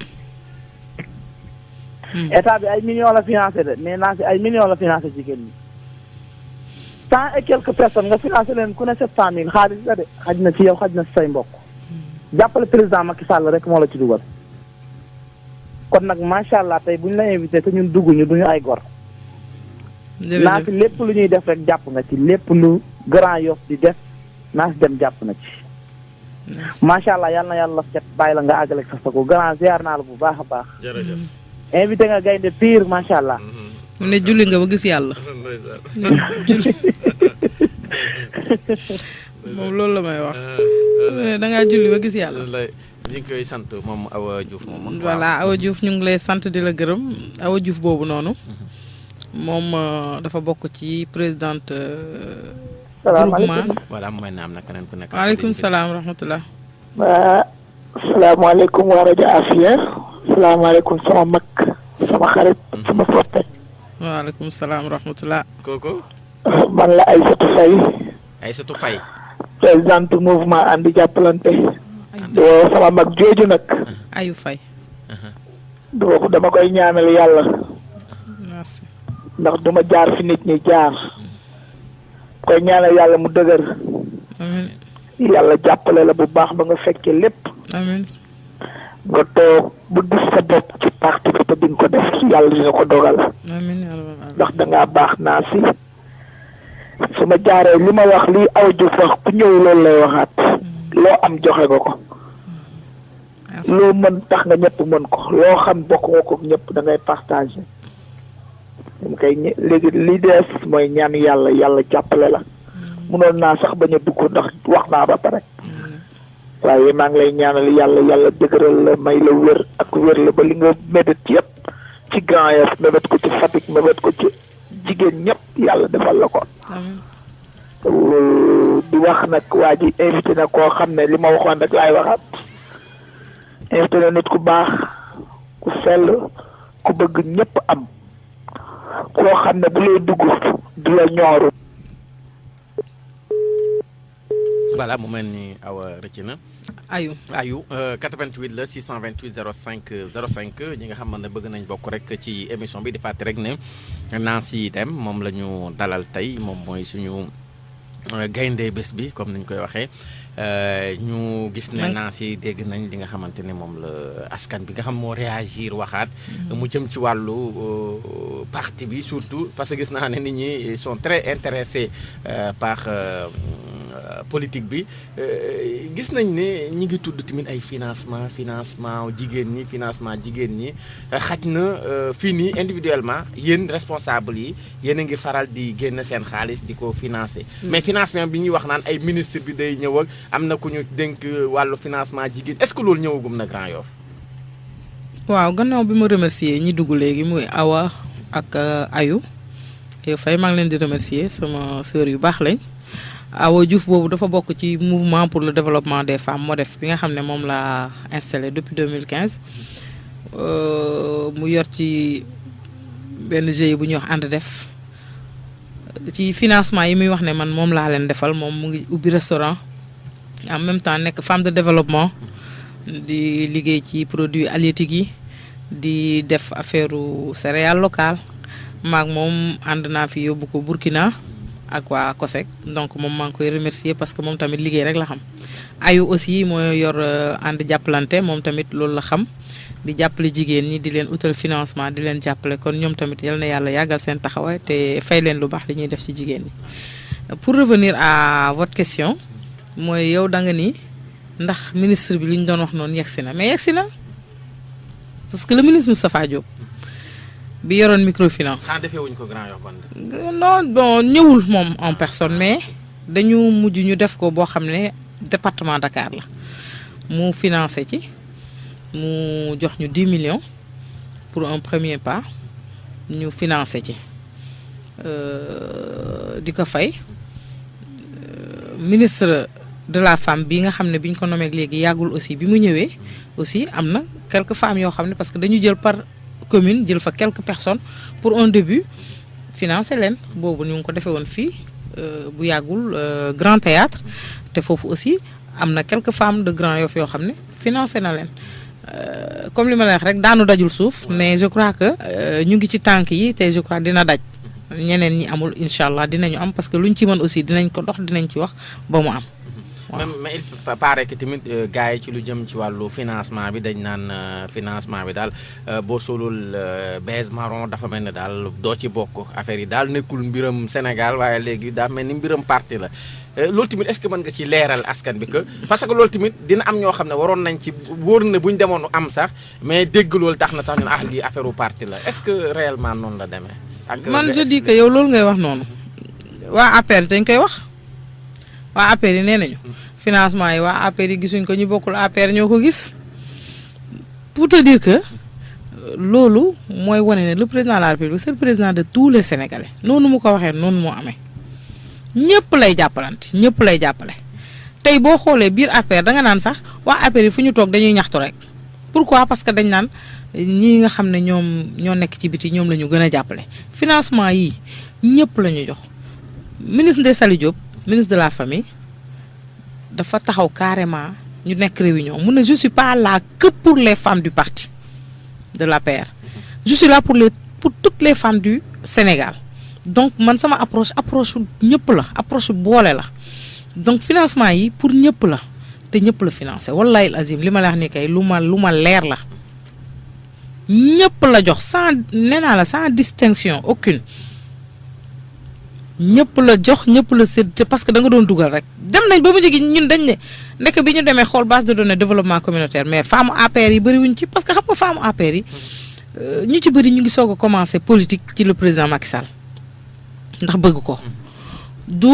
[SPEAKER 20] état bi ay millions la financé de mais Nassi ay millions la financé jigéen ñi. 100 et quelques personnes nga financé leen ku ne 700 000 xaalis la de xaj na ci yow xaj na ci say mbokk jàppale président Macky Sall rek moo la ci dugal kon nag macha allah tey bu ñu la invité te ñun dugguñu duñu ay gor. naa si lépp lu ñuy def rek jàpp nga ci lépp lu Grand Yoff di def naa si dem jàpp na ci. macha allah yal na yàlla set bàyyi la nga àggale sa sago grand ziar naa la bu baax a baax.
[SPEAKER 3] jërëjëf.
[SPEAKER 20] invité nga gaynde pire macha allah.
[SPEAKER 16] mu ne julli nga ba gis yàlla. julli moom loolu la may wax. da ngaa julli ba gis yàlla.
[SPEAKER 3] ñu ngi koy sant moom Awa Diouf moom.
[SPEAKER 16] voilà Awa Diouf ñu ngi lay sant di la gërëm Awa Diouf boobu noonu. moom dafa bokk ci présidente. groupement.
[SPEAKER 3] voilà mu mel ne am na keneen ku nekk.
[SPEAKER 16] waaleykum salaam wa rahmatulah.
[SPEAKER 20] salaamaaleykum waa rajo Afia. salaamaaleykum sama mag sama xarit sama soppe.
[SPEAKER 16] waaleykum salaam wa rahmatulah.
[SPEAKER 3] kooku.
[SPEAKER 20] man la Aïssatou Faye.
[SPEAKER 3] Aïssatou Faye.
[SPEAKER 20] présidente mouvement andi jàppalante. doo sama mag jooju nag.
[SPEAKER 16] Ayu Faye.
[SPEAKER 20] doo dama koy ñaanal yàlla.
[SPEAKER 16] merci.
[SPEAKER 20] ndax duma jaar fi nit ñi jaar. koy ñaanal yàlla mu dëgër.
[SPEAKER 16] amiin.
[SPEAKER 20] yàlla jàppale la bu baax ba nga fekkee lépp.
[SPEAKER 16] amiin.
[SPEAKER 20] nga toog bu gis sa bopp ci parti bi te di nga ko def yàlla dina ko dogal.
[SPEAKER 16] amiin
[SPEAKER 20] ndax dangaa baax naa si. su ma jaaree li ma wax lii Awa Diouf wax ku ñëw loolu lay waxaat. loo am joxe nga ko. loo mën tax nga ñëpp mën ko loo xam bokk nga ko ñëpp da ngay partagé. mu koy léegi li des mooy ñaan yàlla yàlla jàppale la. mënoon naa sax bañ a dugg ndax wax naa ba pare. waaye maa ngi lay ñaanal yàlla yàlla dëgëral la may la wér ak wér la ba li nga mébét yëpp ci Grand Yoff mébét ko ci Fatick mébét ko ci jigéen ñëpp yàlla defal la ko. di wax nag waa ji invité na koo xam ne li ma waxoon rek laay waxaat invité na nit ku baax ku sell ku bëgg ñëpp am koo xam ne bu lay dugg du la ñooru.
[SPEAKER 3] voilà mu mel ni awa rëcc na.
[SPEAKER 16] ayu
[SPEAKER 3] 88 la 628 05 05 ñi nga xam ne bëgg nañ bokk rek ci émission bi di fàtte rek ne Nancy Dème moom la ñu dalal tey moom mooy suñu gaynde bés bi comme niñ koy waxee ñu gis ne Nancy dégg nañ li nga xamante ne moom la askan bi nga xam moo réagir waxaat mu jëm ci wàllu parti bi surtout parce que gis naa ne nit ñi ils sont très intéressés par politique bi gis nañ ne ñi ngi tudd tamit ay financement jigéen ñi xaj na fii nii individuellement yéen responsable yi yéen a ngi faral di génn seen xaalis di ko financer mais financement bi ñuy wax naan ay ministre bi day ñëw ak am na ku ñu dénk wàllu financement jigéen est-ce que loolu ñëwagum na Grand Yoff.
[SPEAKER 16] waaw gannaaw bi ma remercier ñi dugg léegi muy Awa ak Ayu yow Faye maa ngi leen di remercier sama sœur yu baax lañ. Awa Diouf boobu dafa bokk ci mouvement pour le développement des femmes MODEF bi nga xam ne moom laa installé depuis 2015 mu yor ci benn GIE bu ñuy wax ànd def ci financement yi muy wax ne man moom laa leen defal moom mu ngi ubbi restaurant en même temps nekk femme de développement di liggéey ci produits halieutiques yi di def affaire céréales locales maag moom ànd naa fi yóbbu ko Burkina ak waa COSEC donc moom maa ngi koy remercier parce que moom tamit liggéey rek la xam Ayu aussi mooy yor ànd jàppalante moom tamit loolu la xam di jàppale jigéen ñi di leen utal financement di leen jàppale kon ñoom tamit yal na yàlla yàggal seen taxawaay te fay leen lu baax li ñuy def ci jigéen ñi. Pour revenir à votre question mooy yow da nga ni ndax ministre bi li ñu doon wax noonu yegsi na mais yegsi na parce que le ministre Moustapha Diop bi yoroon microfinance.
[SPEAKER 3] defee wuñ ko Grand Yoff
[SPEAKER 16] non bon ñëwul moom en personne mais dañu mujj ñu def ko boo xam ne département Dakar la mu financé ci mu jox ñu 10 millions pour un premier pas ñu financé ci di ko fay ministre de la femme bi nga xam ne bi ñu ko nommé léegi yàggul aussi bi mu ñëwee aussi am na quelques femmes yoo xam ne parce que dañu jël par commune jël fa quelques personnes pour un début financer leen boobu ñu ngi ko defee woon fii bu yàggul Grand Théâtre te foofu aussi am na quelques femmes de Grand Yoff yoo xam ne financé na leen comme li ma la wax rek daanu dajul suuf mais je crois que ñu ngi ci tànk yi te je crois dina daj ñeneen ñi amul incha allah dinañu am parce que luñ ci mën aussi dinañ ko dox dinañ ci wax ba mu am.
[SPEAKER 3] mais il paraît que tamit gars yi ci lu jëm ci wàllu financement bi dañ naan financement bi daal boo solul beige marron dafa mel ne daal doo ci bokk affaire yi daal nekkul mbiram Sénégal waaye léegi daa mel ni mbiram parti la loolu tamit est-ce que mën nga ci leeral askan bi que parce que loolu tamit dina am ñoo xam ne waroon nañ ci wóor na bu ñu demoon am sax mais dégg loolu tax na sax ñun lii affaire u parti la est-ce que réellement noonu la demee. ak
[SPEAKER 16] man je dis que yow loolu ngay wax noonu waa APR dañ koy wax waa APR yi nee nañu. financement yi waa APR yi gisuñ ko ñu bokkul APR ñoo ko gis pour te dire que loolu mooy wane ne le président de la République c'est le président de tous les Sénégalais noonu mu ko waxee noonu moo amee ñëpp lay jàppalante ñëpp lay jàppale tey boo xoolee biir APR da nga naan sax waa APR yi fu ñu toog dañuy ñaxtu rek pourquoi parce que dañ naan ñi nga xam ne ñoom ñoo nekk ci biti ñoom la ñu gën a jàppale financement yi ñëpp la ñu jox ministre Ndeye Saly Diop ministre de la famille dafa taxaw carrément ñu nekk réunion mu ne je suis pas là que pour les femmes du parti de l'APR je suis là pour toutes les femmes du Sénégal donc man sama approche ñëpp la approche boole la donc financement yi pour ñëpp la te ñëpp la financé wallahi azim li ma la wax ni kay lu ma leer la ñëpp la jox sans nee naa la sans distinction aucune ñëpp la jox ñëpp la sédd parce que da nga doon dugal rek dem nañ ba mu jógee ñun dañ ne nekk bi ñu demee xool base de données développement communautaire mais femmes APR yi bëri wuñ ci parce que xam nga femmes APR yi ñu ci bëri ñu ngi soog a commencé politique ci le président Macky Sall ndax bëgg ko du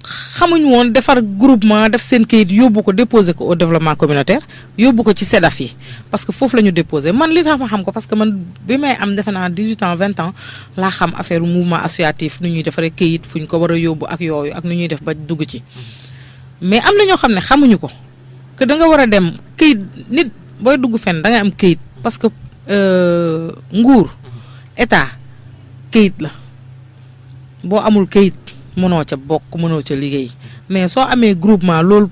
[SPEAKER 16] xamuñ woon defar groupement def seen kayit yóbbu ko déposé ko au développement communautaire yóbbu ko ci SEDAF yi parce que foofu la ñu déposé man li tax ma xam ko parce que man bi may am defe naa 18 ans 20 ans laa xam affaire mouvement associatif nu ñuy defaree kayit fu ñu ko war a yóbbu ak yooyu ak nu ñuy def ba dugg ci mais am na ñoo xam ne xamuñu ko que da nga war a dem kayit nit booy dugg fenn da nga am kayit parce que nguur état këyit la boo amul këyit mënoo ca bokk mënoo ca liggéey mais soo amee groupement loolu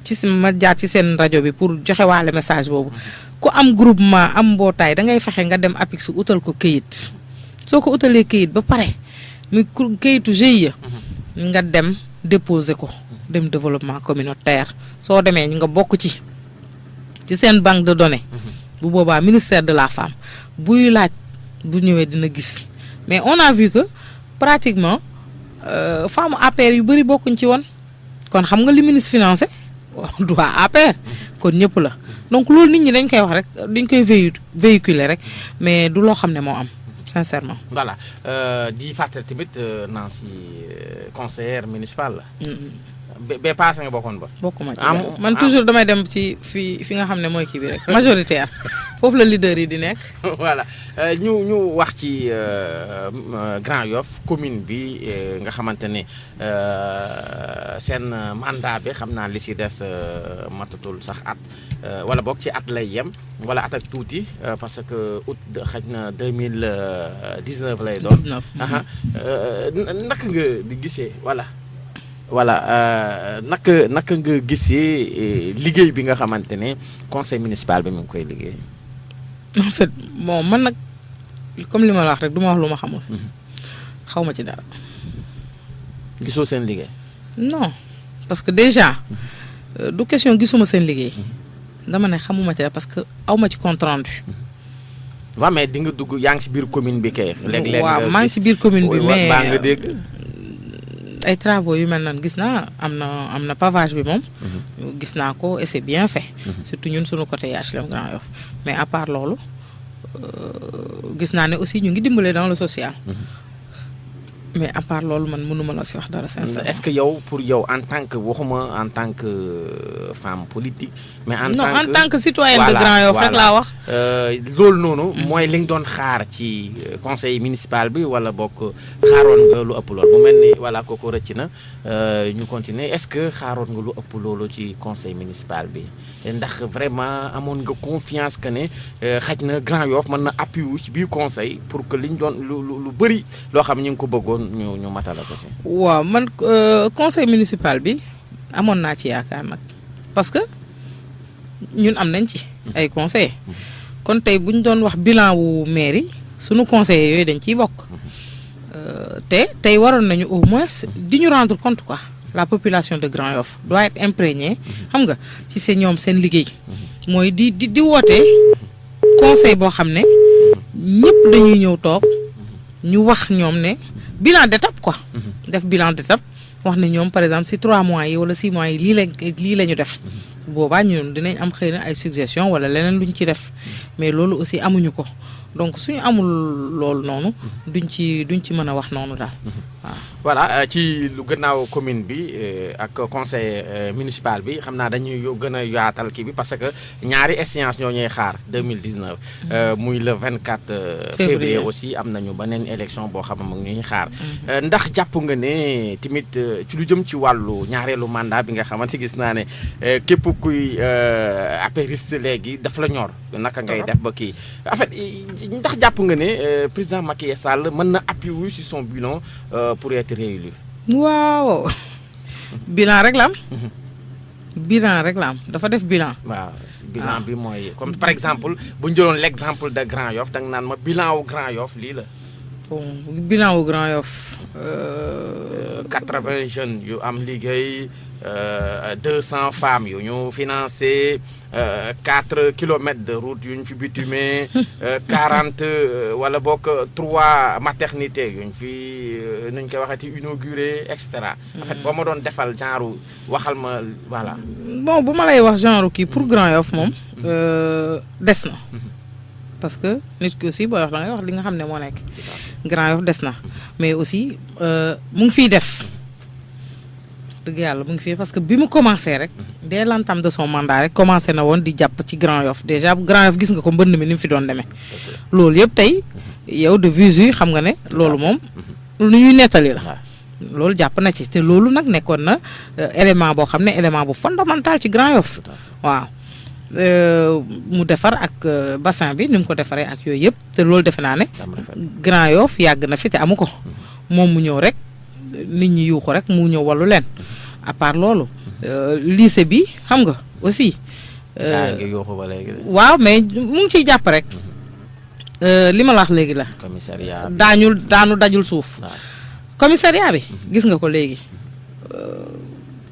[SPEAKER 16] ci ma jaar ci seen rajo bi pour joxe waale message boobu ku am groupement am mbootaay da ngay fexe nga dem APIX utal ko këyit soo ko utalee këyit ba pare muy këyitu GIE nga dem déposer ko dem développement communautaire soo demee nga bokk ci seen banque de données bu boobaa ministère de la femme buy laaj bu ñëwee dina gis mais on a vu que pratiquement femme APR yu bëri bokkuñ ci woon kon xam nga li ministre financé du waa APR kon ñëpp la donc loolu nit ñi dañ koy wax rek dañ koy véhiculer rek mais du loo xam ne moo am sincèrement.
[SPEAKER 3] voilà di fàttali tamit Nancy conseillère municipale la. ba passé nga bokkoon ba.
[SPEAKER 16] bokkuma ci man toujours damay dem ci fi nga xam ne mooy kii bi rek majoritaire foofu la leader yi di nekk.
[SPEAKER 3] voilà ñu wax ci Grand Yoff commune bi nga xamante ne seen mandat bi xam naa li si des matatul sax at wala boog ci at lay yem wala at ak tuuti parce que août xaj na 2019 lay doon.
[SPEAKER 16] 19
[SPEAKER 3] naka nga di gisee voilà naka nga gisee liggéey bi nga xamante ne conseil municipal bi mu ngi koy liggéey.
[SPEAKER 16] en fait bon man nag comme li ma la wax rek du ma wax lu ma xamul. xaw ma ci dara.
[SPEAKER 3] gisoo seen liggéey.
[SPEAKER 16] non parce que déjà du question gisuma seen liggéey dama ne xamuma ci dara parce que aw ma ci compte rendu.
[SPEAKER 3] waaw mais di nga dugg yaa ngi ci biir commune bi kay. léeg-léeg
[SPEAKER 16] waaw maa ngi ci biir commune bi mais
[SPEAKER 3] baa nga dégg.
[SPEAKER 16] ay travaux yu mel nan gis naa am na pavage bi moom. gis naa ko et c'est bien fait. surtout ñun suñu côté HLM Grand Yoff mais à part loolu gis naa ne aussi ñu ngi dimbale dans le social. mais à part loolu man mënuma la si wax dara sincèrement.
[SPEAKER 3] est-ce que yow pour yow en tant que waxuma en tant que femme politique. mais en
[SPEAKER 16] non
[SPEAKER 3] tant que
[SPEAKER 16] en tant que citoyenne de Grand Yoff rek laa wax.
[SPEAKER 3] loolu noonu. mooy li nga doon xaar ci conseil municipal bi wala bokk xaaroon nga lu ëpp loolu mu mel ni voilà kooku rëcc na ñu continuer est-ce que xaaroon nga lu ëpp loolu ci conseil municipal bi ndax vraiment amoon nga confiance que ne xaj na Grand Yoff mën na appuyer ci biir conseil pour que liñ doon lu bëri loo xam ñu ngi ko bëggoon ñu matala ko ci.
[SPEAKER 16] waaw man conseil municipal bi amoon naa ci yaakaar nag parce que ñun am nañ ci ay conseillers kon tey bu ñu doon wax bilan wu mairie sunu conseillers yooyu dañ ciy bokk te tey waroon nañu au moins di ñu rendre compte quoi la population de Grand Yoff doit être imprégnée xam nga ci seen ñoom seen liggéey mooy di woote conseil boo xam ne ñëpp dañuy ñëw toog ñu wax ñoom ne bilan d'étape quoi def bilan d'étape wax ne ñoom par exemple si 3 mois yi wala 6 mois yi lii la ñu def boobaa ñun dinañ am xëy na ay suggestion wala leneen luñ ci def mais loolu aussi amuñu ko donc suñu amul loolu noonu duñ ci mën a wax noonu daal waaw.
[SPEAKER 3] voilà ci lu gannaaw commune bi ak conseil municipal bi xam naa dañuy gën a yaatal kii bi parce que ñaari échéance ñoo ñuy xaar 2019 muy le 24 février aussi am nañu beneen élection boo xam ne mu ngi ñuy xaar ndax jàpp nga ne tamit ci lu jëm ci wàllu ñaareelu mandat bi nga xamante gis naa ne képp kuy apériste léegi daf la ñor naka ngay def ba kii en fait ndax jàpp nga ne président Macky Sall mën na appuyer sur son bilan pour être réélu.
[SPEAKER 16] waaw bilan rek la am. bilan rek la am dafa def bilan.
[SPEAKER 3] waaw bilan bi mooy comme par exemple bu ñu jëloon l'exemple de Grand Yoff da nga naan ma bilan wu Grand Yoff lii la.
[SPEAKER 16] bon bilan wu Grand Yoff.
[SPEAKER 3] 80 jeunes yu am liggéey 200 femmes yu ñu financé 4 kilomètres de route yu ñu fi bitumé 40 wala boog 3 maternités yu ñu fi nu ñu koy waxeeti inauguré et cetera. en fait boo ma doon defal genre waxal ma voilà.
[SPEAKER 16] bon bu ma lay wax genre kii pour Grand Yoff moom des na. parce que nit ki aussi booy wax da ngay wax li nga xam ne moo nekk Grand Yoff des na mais aussi mu ngi fiy def dëgg yàlla mu ngi fiy parce que bi mu commencé rek dès l'entame de son mandat rek commencé na woon di jàpp ci Grand Yoff déjà Grand Yoff gis nga ko mbënd mi ni mu fi doon demee loolu yëpp tey yow de visu xam nga ne loolu moom lu ñuy nettali la loolu jàpp na ci te loolu nag nekkoon na élément boo xam ne élément bu fondamental ci Grand Yoff waaw mu defar ak bassin bi ni mu ko defaree ak yooyu yëpp te loolu defe naa ne Grand Yoff yàgg na fi te amu ko moom mu ñëw rek nit ñi yuuxu rek mu ñëw wallu leen à part loolu lycée bi xam nga aussi waaw mais mu ngi ciy jàpp rek li ma la wax léegi la
[SPEAKER 3] commissariat
[SPEAKER 16] daanu dajul suuf commissariat bi gis nga ko léegi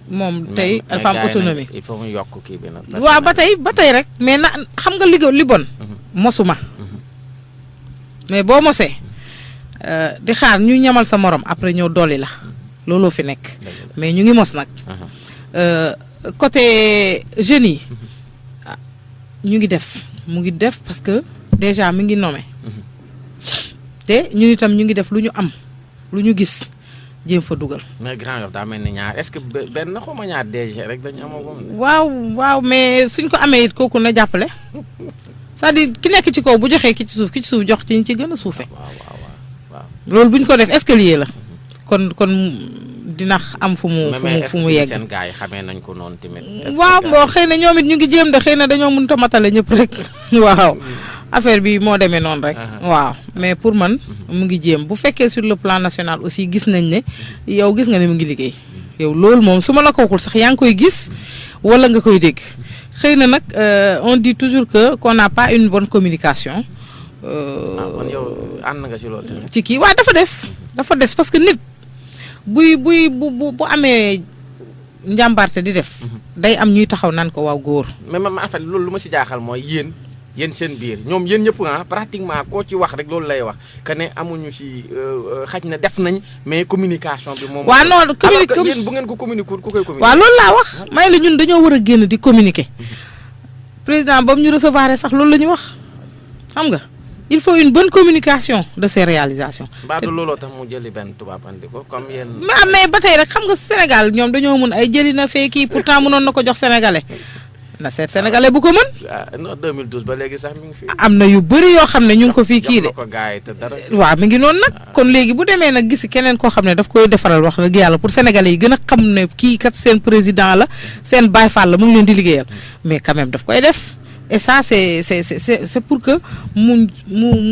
[SPEAKER 16] moom tey dafa am autonomie
[SPEAKER 3] il faut mu yokk kii bi nag
[SPEAKER 16] waaw ba tey rek mais na xam nga li bon mosuma mais boo mosee di xaar ñu ñamal sa morom après ñëw dolli la looloo fi nekk mais ñu ngi mos nag côté jeunes yi ñu ngi def mu ngi def parce que déjà mi ngi nommé te ñun itam ñu ngi def lu ñu am lu ñu gis jéem fa dugal.
[SPEAKER 3] mais Grand Yoff daa mel ni ñaar est-ce que benn xuma ñaar DG rek dañu amagum.
[SPEAKER 16] waaw mais suñ ko amee it kooku na jàppale c'est-à-dire ki nekk ci kaw bu joxee ki ci suuf jox ci ñi ci gën a suufe loolu bu ñu ko def escalier la kon dina am fu mu yegg.
[SPEAKER 3] seen gars yi xamee nañ ko noonu tamit.
[SPEAKER 16] waaw boo xëy na ñoom it ñu ngi jéem de xëy na dañoo mënut a matale ñëpp rek waaw affaire bi moo demee noonu rek. waaw mais pour man mu ngi jéem bu fekkee sur le plan national aussi gis nañ ne yow gis nga ne mu ngi liggéey yow loolu moom su ma la ko waxul sax yaa ngi koy gis wala nga koy dégg xëy na nag on dit toujours que qu'on n'a pas une bonne communication.
[SPEAKER 3] kon yow ànd nga ci loolu tamit.
[SPEAKER 16] ci kii waaw dafa des parce que nit bu amee njàmbaarte di def. day am ñuy taxaw naan ko waaw góor.
[SPEAKER 3] mais man en fait loolu lu ma si jaaxal mooy yéen seen biir ñoom yéen ñëpp pratiquement koo ci wax rek loolu lay wax que ne amuñu si xaj na def nañ mais communication bi moom.
[SPEAKER 16] waaw non
[SPEAKER 3] yéen bu ngeen ko communiquer ku koy communiquer.
[SPEAKER 16] waaw loolu laa wax may la ñun dañoo war a génn di communiquer président ba mu ñu recevoir sax loolu la ñu wax xam nga il faut une bonne communication de ces réalisations.
[SPEAKER 3] mbaa du looloo tax mu jëli benn tubaab andi ko comme yéen.
[SPEAKER 16] mais ba tey rek xam nga Sénégal ñoom dañoo mun ay jëli na fee kii pourtant mënoon na ko jox sénégalais. na seet sénégalais bu ko mën.
[SPEAKER 3] non 2012 ba léegi sax mi ngi fi.
[SPEAKER 16] am na yu bëri yoo xam ne ñu ngi ko fii kii de.
[SPEAKER 3] ko gaay te dara.
[SPEAKER 16] waaw mi ngi noonu nag. kon léegi bu demee nag gis keneen koo xam ne daf koy defaral wax dëgg yàlla pour sénégalais yi gën a xam ne kii kat seen président la seen baay faal la mu ngi leen di liggéeyal mais quand même daf koy def et ça c'est pour que mu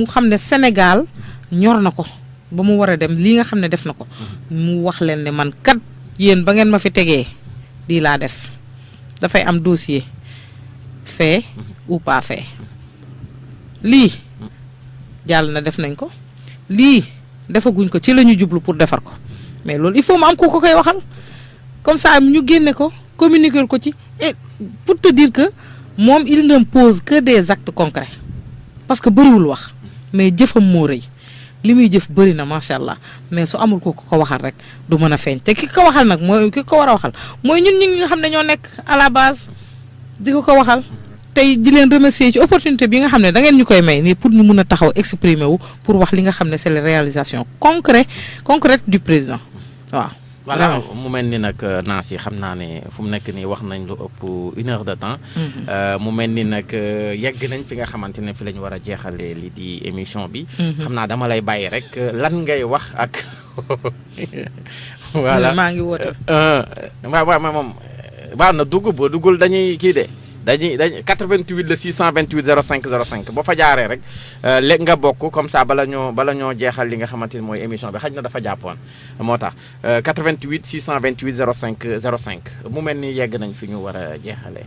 [SPEAKER 16] xam ne Sénégal ñor na ko ba mu war a dem lii nga xam ne def na ko mu wax leen ne man kat yéen ba ngeen ma fi tegee lii laa def dafay am dossier. fait ou pas fait lii jàll na def nañ ko lii defaguñ ko ci la ñu jublu pour defar ko mais loolu il faut mu am ko koy waxal comme ça ñu génne ko communiquer ko ci et pour te dire que moom il ne pose que des actes concrets parce que bëriwul wax mais jëfam moo rëy li muy jëf bëri na macha allah mais su amul ko ko waxal rek du mën a feeñ te ki ko waxal nag mooy ki ko war a waxal mooy ñun ñi nga xam ne ñoo nekk à la base di ko waxal tey di leen remercier ci opportunité bi nga xam ne da ngeen ñu koy may nii pour ñu mun a taxaw exprimer wu pour wax li nga xam ne c'est la réalisation concrète du président waaw.
[SPEAKER 3] voilà mu mel ni nag naas yi xam naa ne fu mu nekk nii wax nañ lu ëpp 1 heure de temps. mu mel ni nag yegg nañ fi nga xamante ne fi la ñu war a jeexalee li di émission bi. xam naa dama lay bàyyi rek lan ngay wax ak. voilà
[SPEAKER 16] maa ngi woote.
[SPEAKER 3] waaw moom. waaw na dugg boo duggul dañuy kii de dañuy 88 le 628 05 05 boo fa jaaree rek léegi nga bokk comme ça bala ñoo jeexal li nga xamante ni mooy émission bi xaj na dafa jàppoon moo tax 88 628 05 05 mu mel ni yegg nañ fi ñu war a jeexalee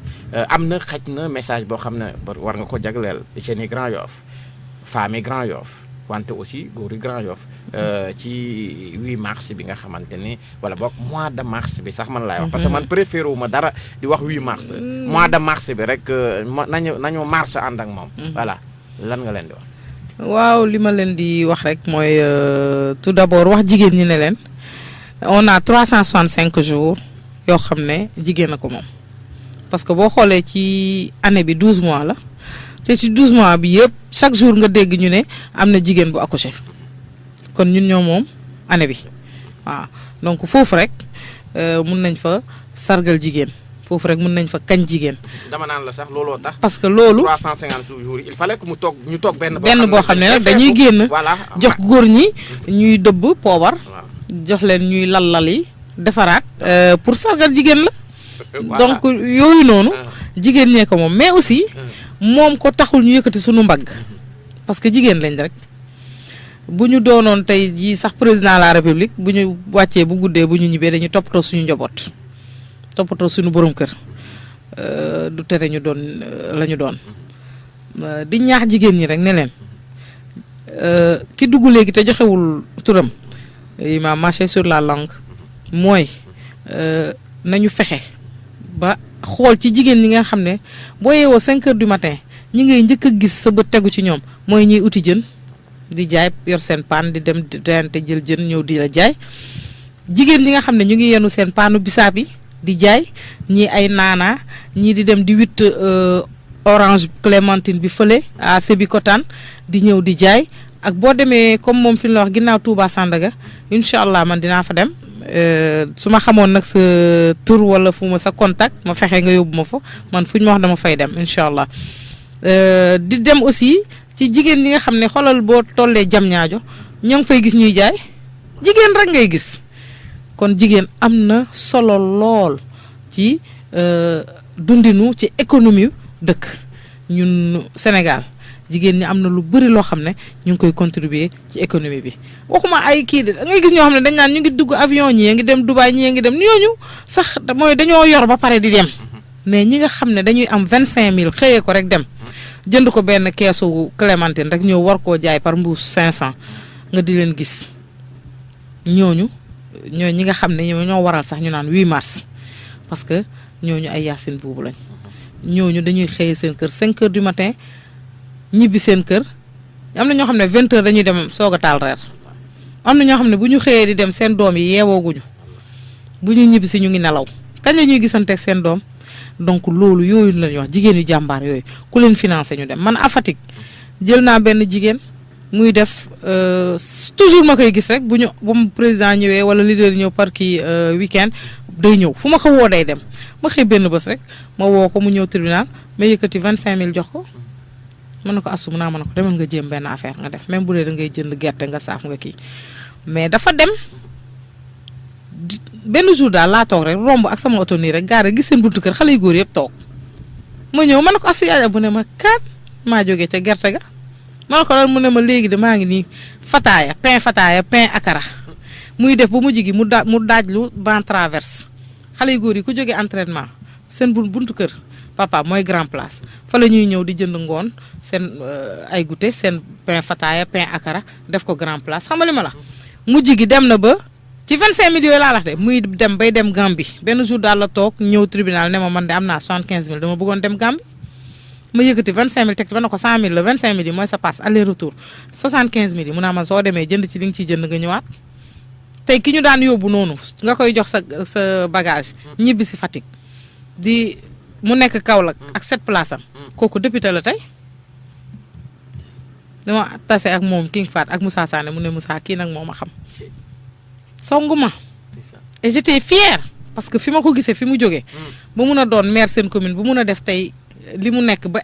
[SPEAKER 3] am na xaj na message boo xam ne war nga ko jagleel jeunes yi Grand Yoff femmes yi Grand Yoff wante aussi góor yi Grand Yoff ci 8 mars bi nga xamante ni wala boog mois de mars bi sax man laay wax parce que man préféré wu ma dara di wax 8 mars mois de mars bi rek nañu mars ànd ak moom voilà lan nga leen di wax
[SPEAKER 16] waaw li ma leen di wax rek mooy tout d'abord wax jigéen ñi ne leen on a 365 jours yoo xam ne jigéen a ko moom parce que boo xoolee ci année bi 12 mois la te ci 12 mois bi yëpp chaque jour nga dégg ñu ne am na jigéen bu accouché kon ñun ñoo moom année bi waaw donc foofu rek mun nañ fa sargal jigéen foofu rek mun nañ fa kañ jigéen.
[SPEAKER 3] dama naan la sax looloo tax.
[SPEAKER 16] parce que loolu
[SPEAKER 3] 350 jours il fallait que ñu toog benn
[SPEAKER 16] boo xam ne nag dañuy génn jox góor ñi ñuy dëbb poobar jox leen ñuy lal yi defaraat pour sargal jigéen la. donc yooyu noonu jigéen ñee ko moom mais aussi moom ko taxul ñu yëkkati suñu mbagg parce que jigéen lañ rek bu ñu doonoon tey jii sax président de la république bu ñu wàccee bu guddee bu ñu ñibbee dañuy toppatoo suñu njaboot toppatoo suñu borom kër du tere ñu doon la ñu doon di ñaax jigéen ñi rek ne leen ki dugg léegi te joxewul turam il m'a marché sur la langue mooy nañu fexe ba xool ci jigéen ñi nga xam ne boo yeewoo 5 heures du matin ñi ngay njëkk a gis sa bët tegu ci ñoom mooy ñuy uti jën di jaay yor seen paan di dem te jël jën ñëw di la jaay jigéen ñi nga xam ne ñu ngi yenu seen paanu bisaab yi di jaay ñii ay naana ñii di dem di witt orange clémentine bi fële à Sébikotane di ñëw di jaay ak boo demee comme moom fi ñu la wax ginnaaw Touba Sandaga incha allah man dinaa fa dem su ma xamoon nag sa tur wala fu ma sa contact ma fexe nga yóbbu ma fa man fu ñu ma wax dama fay dem incha allah di dem aussi ci jigéen ñi nga xam ne xoolal boo tollee jam ñaajo ñoo ngi fay gis ñuy jaay jigéen rek ngay gis kon jigéen am na solo lool ci dundinu ci économie dëkk ñun Sénégal jigéen ñi am na lu bëri loo xam ne ñu ngi koy contribuer ci économie bi waxuma ay kii de da ngay gis ñoo xam ne dañ naan ñu ngi dugg avion ñi ngi dem Dubaï ñi ngi dem ñooñu sax mooy dañoo yor ba pare di dem mais ñi nga xam ne dañuy am 25000 xëyee ko rek dem jënd ko benn keesu clémentine rek ñëw war koo jaay par mbuus 500 nga di leen gis ñooñu ñi nga xam ne ñoo waral sax ñu naan 8 mars parce que ñooñu ay yaasin buubu lañ ñooñu dañuy xëyee seen kër 5 heures du matin ñibbi seen kër am na ñoo xam ne 20 heures dañuy dem soog a taal reer am na ñoo xam ne bu ñu xëyee di dem seen doom yi yeewooguñu bu ñu ñibbi si ñu ngi nelaw kañ la ñuy gisanteeg seen doom donc loolu yooyu la ñuy wax jigéen yu jàmbaar yooyu ku leen financé ñu dem man à Fatick jël naa benn jigéen muy def toujours ma koy gis rek bu mu président ñëwee wala leader ñëw par kii weekend day ñëw fu ma ko woo day dem ma xëy benn bés rek ma woo ko mu ñëw tribunal ma yëkkati 25000 jox ko. mën na ko assum naa mën na ko demal nga jéem benn affaire nga def même bu dee da ngay jënd gerte nga saaf nga kii mais dafa dem benn jour daal laa toog rek romb ak sama oto nii rek gaare gis seen buntu kër xale yu góor yëpp toog ma ñëw mën na ko assu yaaya bu ne ma kat maa jógee ca gerte ga mën na ko lan mu ne ma léegi de maa ngi nii fataaya pain akara muy def ba mujj gi mu daaj lu ban traverse xale yu góor yi ku jógee entraînement seen buntu kër papa mooy grand place fa la ñuy ñëw di jënd ngoon seen ay goûter seen pain fataaya pain akara def ko grand place xam nga li ma la mujj gi dem na ba ci 25000 yooyu laa wax de muy dem bay dem Gambie benn jour daal la toog ñëw tribunal ne ma man de am naa 75000 dama bëggoon dem Gambie ma yëkkati 25000 teg ci ba ne ko 100000 la 25000 yi mooy sa passe aller retour 75000 yi mu naa man soo demee jënd ci li nga ciy jënd nga ñëwaat tey ki ñu daan yóbbu noonu nga koy jox sa bagage ñibbi si Fatick mu nekk Kaolack ak 7 place am kooku député la tey dama tase ak moom King Fat ak Moussa Sané mu ne Moussa kii nag moo ma xam songu ma et j'étais fière parce que fi ma ko gisee fi mu jógee ba mun a doon maire seen commune bu mun a def tey li mu nekk ba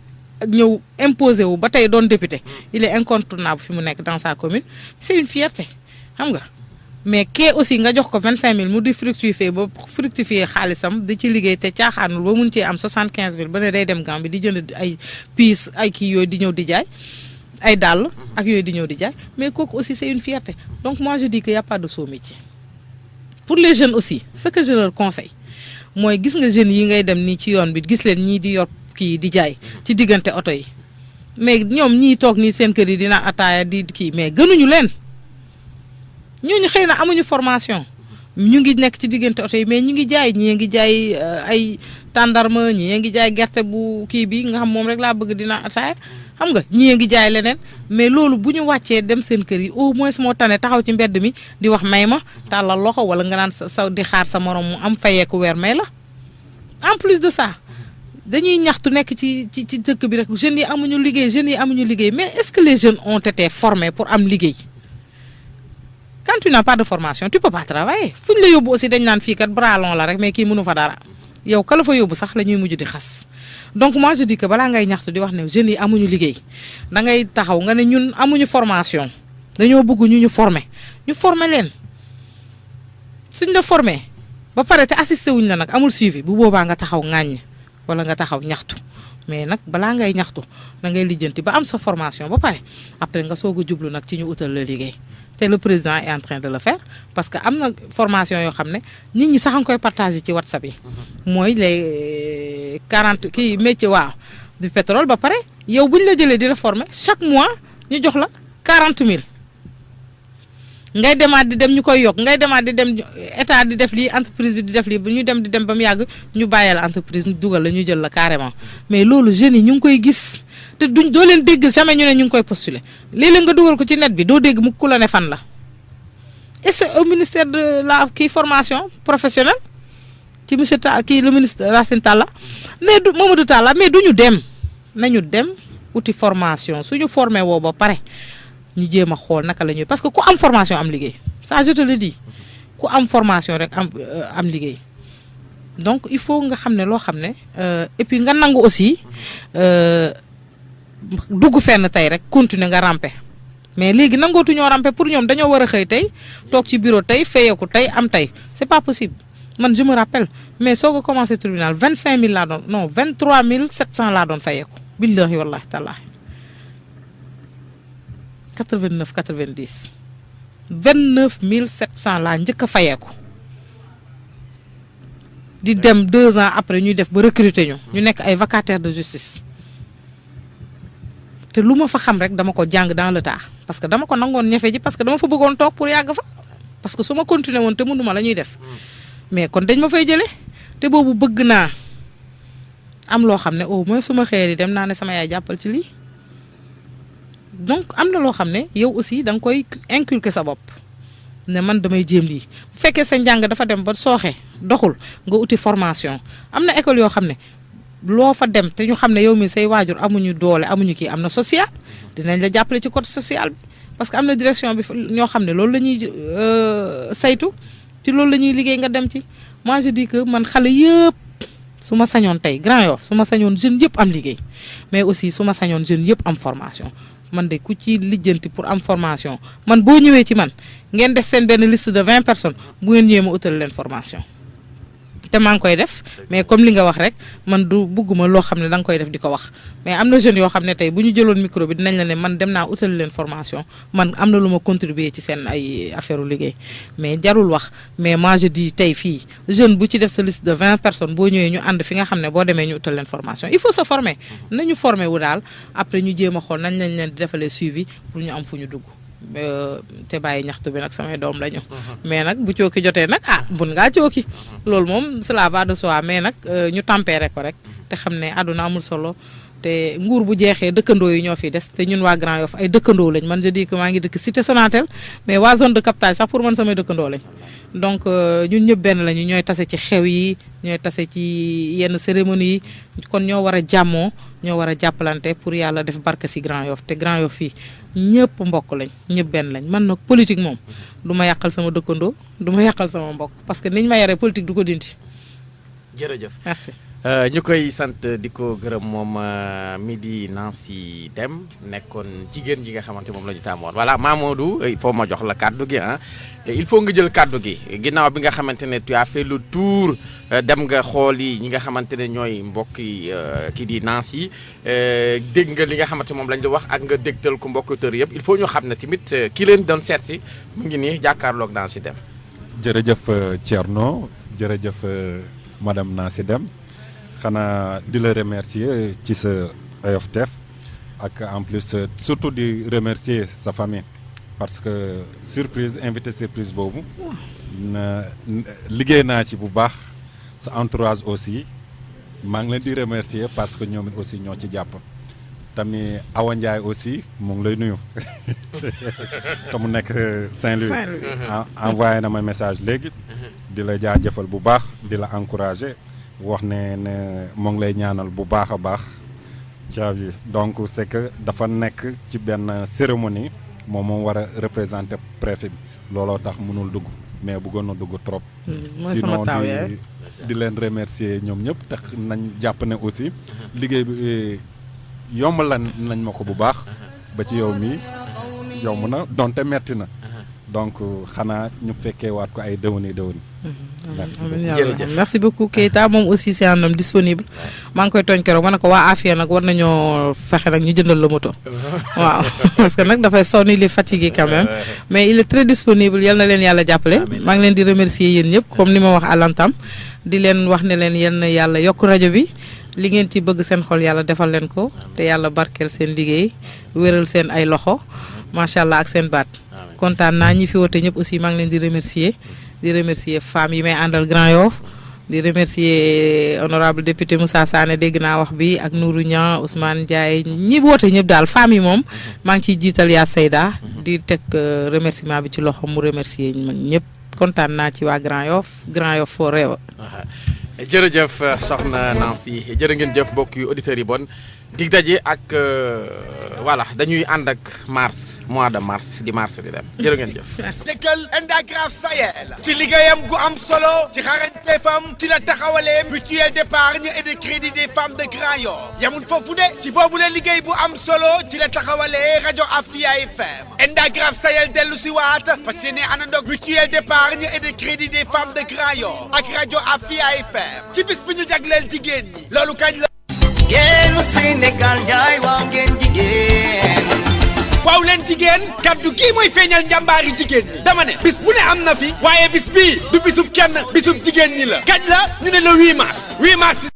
[SPEAKER 16] ñëw imposé wu ba tey doon député il est incontournable fi mu nekk dans sa commune c'est une fierté xam nga mais kee aussi nga jox ko 25000 mu di fructifier xaalisam di ci liggéey te caaxaanul ba mun cee am 75000 ba ne day dem Gambie di jënd ay piis ay kii yooyu di ñëw di jaay ay dàll ak yooyu di ñëw di jaay mais kooku aussi c'est une fierté donc moi je dis que y a pas de sot métier pour les jeunes aussi ce que je leur conseille mooy gis nga jeunes yi ngay dem nii ci yoon bi gis leen ñii di yor kii di jaay ci diggante oto yi mais ñoom ñii toog nii seen kër yi dina ataaya di kii mais gënuñu leen ñooñu xëy na amuñu formation ñu ngi nekk ci diggante oto yi mais ñu ngi jaay ñii ngi jaay ay tàndarma ñii ngi jaay gerte bu kii bi nga xam moom rek laa bëgg dina ataaya xam nga ñii ngi jaay leneen mais loolu bu ñu wàccee dem seen kër yi au moins moo tane taxaw ci mbedd mi di wax may ma tàllal loxo wala nga naan sa di xaar sa morom mu am fayeeku weer may la en plus de ça dañuy ñaxtu nekk ci dëkk bi rek jeunes yi amuñu liggéey mais est-ce que les jeunes ont été formés pour am liggéey quand tu n'as pas de formation tu peux pas travailler fu ñu la yóbbu aussi dañ naan fii kat bras long la rek mais kii mënu fa dara yow ka la fa yóbbu sax la ñuy mujj di xas donc moi je dis que balaa ngay ñaxtu di wax ne jeunes yi amuñu liggéey da ngay taxaw nga ne ñun amuñu formation dañoo bëgg ñu former leen suñ la former ba pare te assisté wuñ la nag amul suivi bu boobaa nga taxaw ŋàññ wala nga taxaw ñaxtu mais nag balaa ngay ñaxtu da ngay lijjanti ba am sa formation ba pare après nga soog a jublu nag ci ñu utal la liggéey te le président est en train de le faire parce que am na formation yoo xam ne nit ñi sax nga koy partager ci WhatsApp yi mooy les 40 kii métier waaw du pétrole ba pare yow bu ñu la jëlee di la former chaque mois ñu jox la 40 000 ngay demaat di dem ñu koy yokk ngay demaat di dem état di def lii entreprise bi di def lii bu ñu dem di dem ba mu yàgg ñu bàyyee la entreprise dugal la ñu jël la carrément mais loolu jeunes yi ñu ngi koy gis te duñ doo leen dégg jamais ñu ne ñu ngi koy postuler léeg-léeg nga dugal ko ci net bi doo dégg mu ku la ne fan la et c'est au ministère de la kii formation professionnelle ci monsieur kii le ministre Racine Talla mais du Mamadou Talla mais duñu dem nañu dem uti formation suñu formé woo ba pare ñu jéem a xool naka la ñuy parce que ku am formation am liggéey ça je te le dis ku am formation rek am liggéey donc il faut nga xam ne loo xam ne et puis nga nangu aussi dugg fenn tey rek continuer nga ramper mais léegi nangootuñoo ramper pour ñoom dañoo war a xëy tey toog ci bureau tey fayeeku tey am tey c'est pas possible man je me rappelle mais soo ko commencé tribunal 25000 laa doon non 23700 laa doon fayeeku billahi wallahi tallahi 89 90 29700 laa njëkk a fayeeku di dem 2 ans après ñuy def ba recruter ñu nekk ay vacataires de justice te lu ma fa xam rek dama ko jàng dans le tas parce que dama ko nangoon ñafe ji parce que dama fa bëggoon toog pour yàgg fa parce que su ma continuer woon te mënuma la ñuy def mais kon dañ ma fay jëlee te boobu bëgg naa am loo xam ne au moins su ma xëyee di dem naa ne sama yaay jàppal ci lii donc am na loo xam ne yow aussi da nga koy inculquer sa bopp ne man damay jéem lii bu fekkee sa njàng dafa dem ba sooxe doxul nga uti formation am na école yoo xam ne loo fa dem te ñu xam ne yow mi say waajur amuñu doole amuñu kii am na social dinañ la jàppale ci côté social bi parce que am na direction bi ñoo xam ne loolu la ñuy saytu ci loolu la ñuy liggéey nga dem ci moi je dis que man xale yëpp su ma sañoon tey Grand Yoff su ma sañoon jeunes yëpp am liggéey mais aussi su ma sañoon jeunes yëpp am formation man de ku ci lijjanti pour am formation man boo ñëwee ci man ngeen def seen benn liste de 20 personnes bu ngeen ñëwee ma utal leen formation te maa ngi koy def mais comme li nga wax rek man du bugguma loo xam ne da nga koy def di ko wax mais am na jeunes yoo xam ne tey bu ñu jëloon micro bi dinañ la ne man dem naa utal leen formation man am na lu ma contribuer ci seen ay affaire u liggéey mais jarul wax mais moi je dis tey fii jeune bu ci def sa liste de 20 personnes boo ñëwee ñu ànd fi nga xam ne boo demee ñu utal leen formation il faut se former nañu former wu daal après ñu jéem a xool nañ lañ leen di defalee suivi pour ñu am fu ñu dugg te bàyyi ñaxtu bi nag samay doom lañu mais nag bu cooki jotee nag bun ngaa cooki loolu moom cela va de soi mais nag ñu tempérer ko rek te xam ne àdduna amul solo te nguur bu jeexee dëkkandoo yi ñoo fi des te ñun waa Grand Yoff ay dëkkandoo lañ man je dis que maa ngi dëkk cité Sonatel mais waa zone de captage sax pour man samay dëkkandoo lañ donc ñun ñëpp benn lañu ñooy tase ci xew yi ñooy tase ci yenn cérémonie yi kon ñoo war a jàmmoo ñoo war a jàppalante pour yàlla def barke si Grand Yoff te Grand Yoff fii ñëpp mbokk lañ ñëpp benn lañ man nag politique moom du ma yàqal sama dëkkandoo du ma yàqal sama mbokk parce que niñ ma yaree politique du ko dindi.
[SPEAKER 3] jërëjëf
[SPEAKER 16] merci.
[SPEAKER 3] ñu koy sant di ko gërëm moom mi di Nancy Dème nekkoon jigéen ji nga xamante moom la ñu tàmmoon voilà Mamadou il faut ma jox la kàddu gi il faut nga jël kàddu gi ginnaaw bi nga xamante ne tu as fait le tour dem nga xool yi ñi nga xamante ne ñooy mbokk yi kii di Nancy dégg nga li nga xamante moom lañ di wax ak nga dégtal ko mbokk tër yëpp il faut ñu xam ne tamit ki leen doon seet si mu ngi nii jàkkaarloog Nancy Dème.
[SPEAKER 4] jërëjëf Thierno jërëjëf madame Nancy Dème xanaa di la remercier ci sa oyoftef ak en plus surtout di remercier sa famille parce que surprise invité surprise boobu liggéey naa ci bu baax sa entourage aussi maa ngi leen di remercier parce que ñoom it aussi ñoo ci jàpp tamit Awa Ndiaye aussi mu ngi lay nuyu te mu nekk Saint-Louis envoyé na ma message léegi di la jaajëfal bu baax di la encourager wax ne moo ngi lay ñaanal bu baax a baax caabi donc c'est que dafa nekk ci benn cérémonie moom war a représenter préfet bi looloo tax mënul dugg mais bëggoon na dugg trop. sinon di leen remercier ñoom ñëpp tax nañ jàpp ne aussi liggéey bi yombal nañ ma ko bu baax ba ci yow mi yomb na donte metti na donc xanaa ñu fekkee waat ko ay déwéni.
[SPEAKER 16] merci beaucoup Keita moom aussi c'est un homme disponible maa ngi koy tooñ keroog ma ne ko waa Afia nag war nañoo fexe nag ñu jëndal la moto waaw parce que nag dafay sonn il est fatigué quand même mais il est très disponible yal na leen yàlla jàppale maa ngi leen di remercier yéen ñëpp comme ni ma wax à l'entame di leen wax ne leen yal na yàlla yokk rajo bi li ngeen ci bëgg seen xol yàlla defal leen ko te yàlla barkeel seen liggéey wéral seen ay loxo macha allah ak seen baat kontaan naa ñi fi woote ñëpp aussi maa ngi leen di remercier femmes yi may àndal Grand Yoff di remercier honorable député Moussa Sané dégg naa wax bi ak Nourou Niang Ousmane Ndiaye ñi woote ñëpp daal femmes yi moom maa ngi ciy jiital yaa Seyda di teg remerciement bi ci loxo mu remercier man ñëpp kontaan naa ci waa Grand Yoff forever.
[SPEAKER 3] jërëjëf soxna Nancy jërë ngeen jëf mbokk yu auditeurs yi bon dig daje ak voilà dañuy ànd ak mois de mars di dem jërë ngeen jëf.
[SPEAKER 1] dëkkal Indagraf Sahel ci liggéeyam gu am solo ci xarañteefam ci la taxawalee mutuelle d'épargne et de crédit des femmes de Grand Yoff yamul foofu de ci boobu la liggéey bu am solo ci la taxawalee rajo Afia FM Indagraf Sahel dellu si waat fas yéene àndandoog mutuelle d'épargne et de crédit des femmes de Grand Yoff ak rajo Afia FM ci bis bi ñu jagleel jigéen ñi loolu kañ la.
[SPEAKER 2] Génn Sénégal njaay waaw ngeen jigéen.
[SPEAKER 1] waaw leen jigéen kaddu gii mooy feeñal njàmbaari jigéen ñi dama ne bis bu ne am na fi waaye bis bii du bisub kenn bisub jigéen ñi la kañ la ñu ne le 8 mars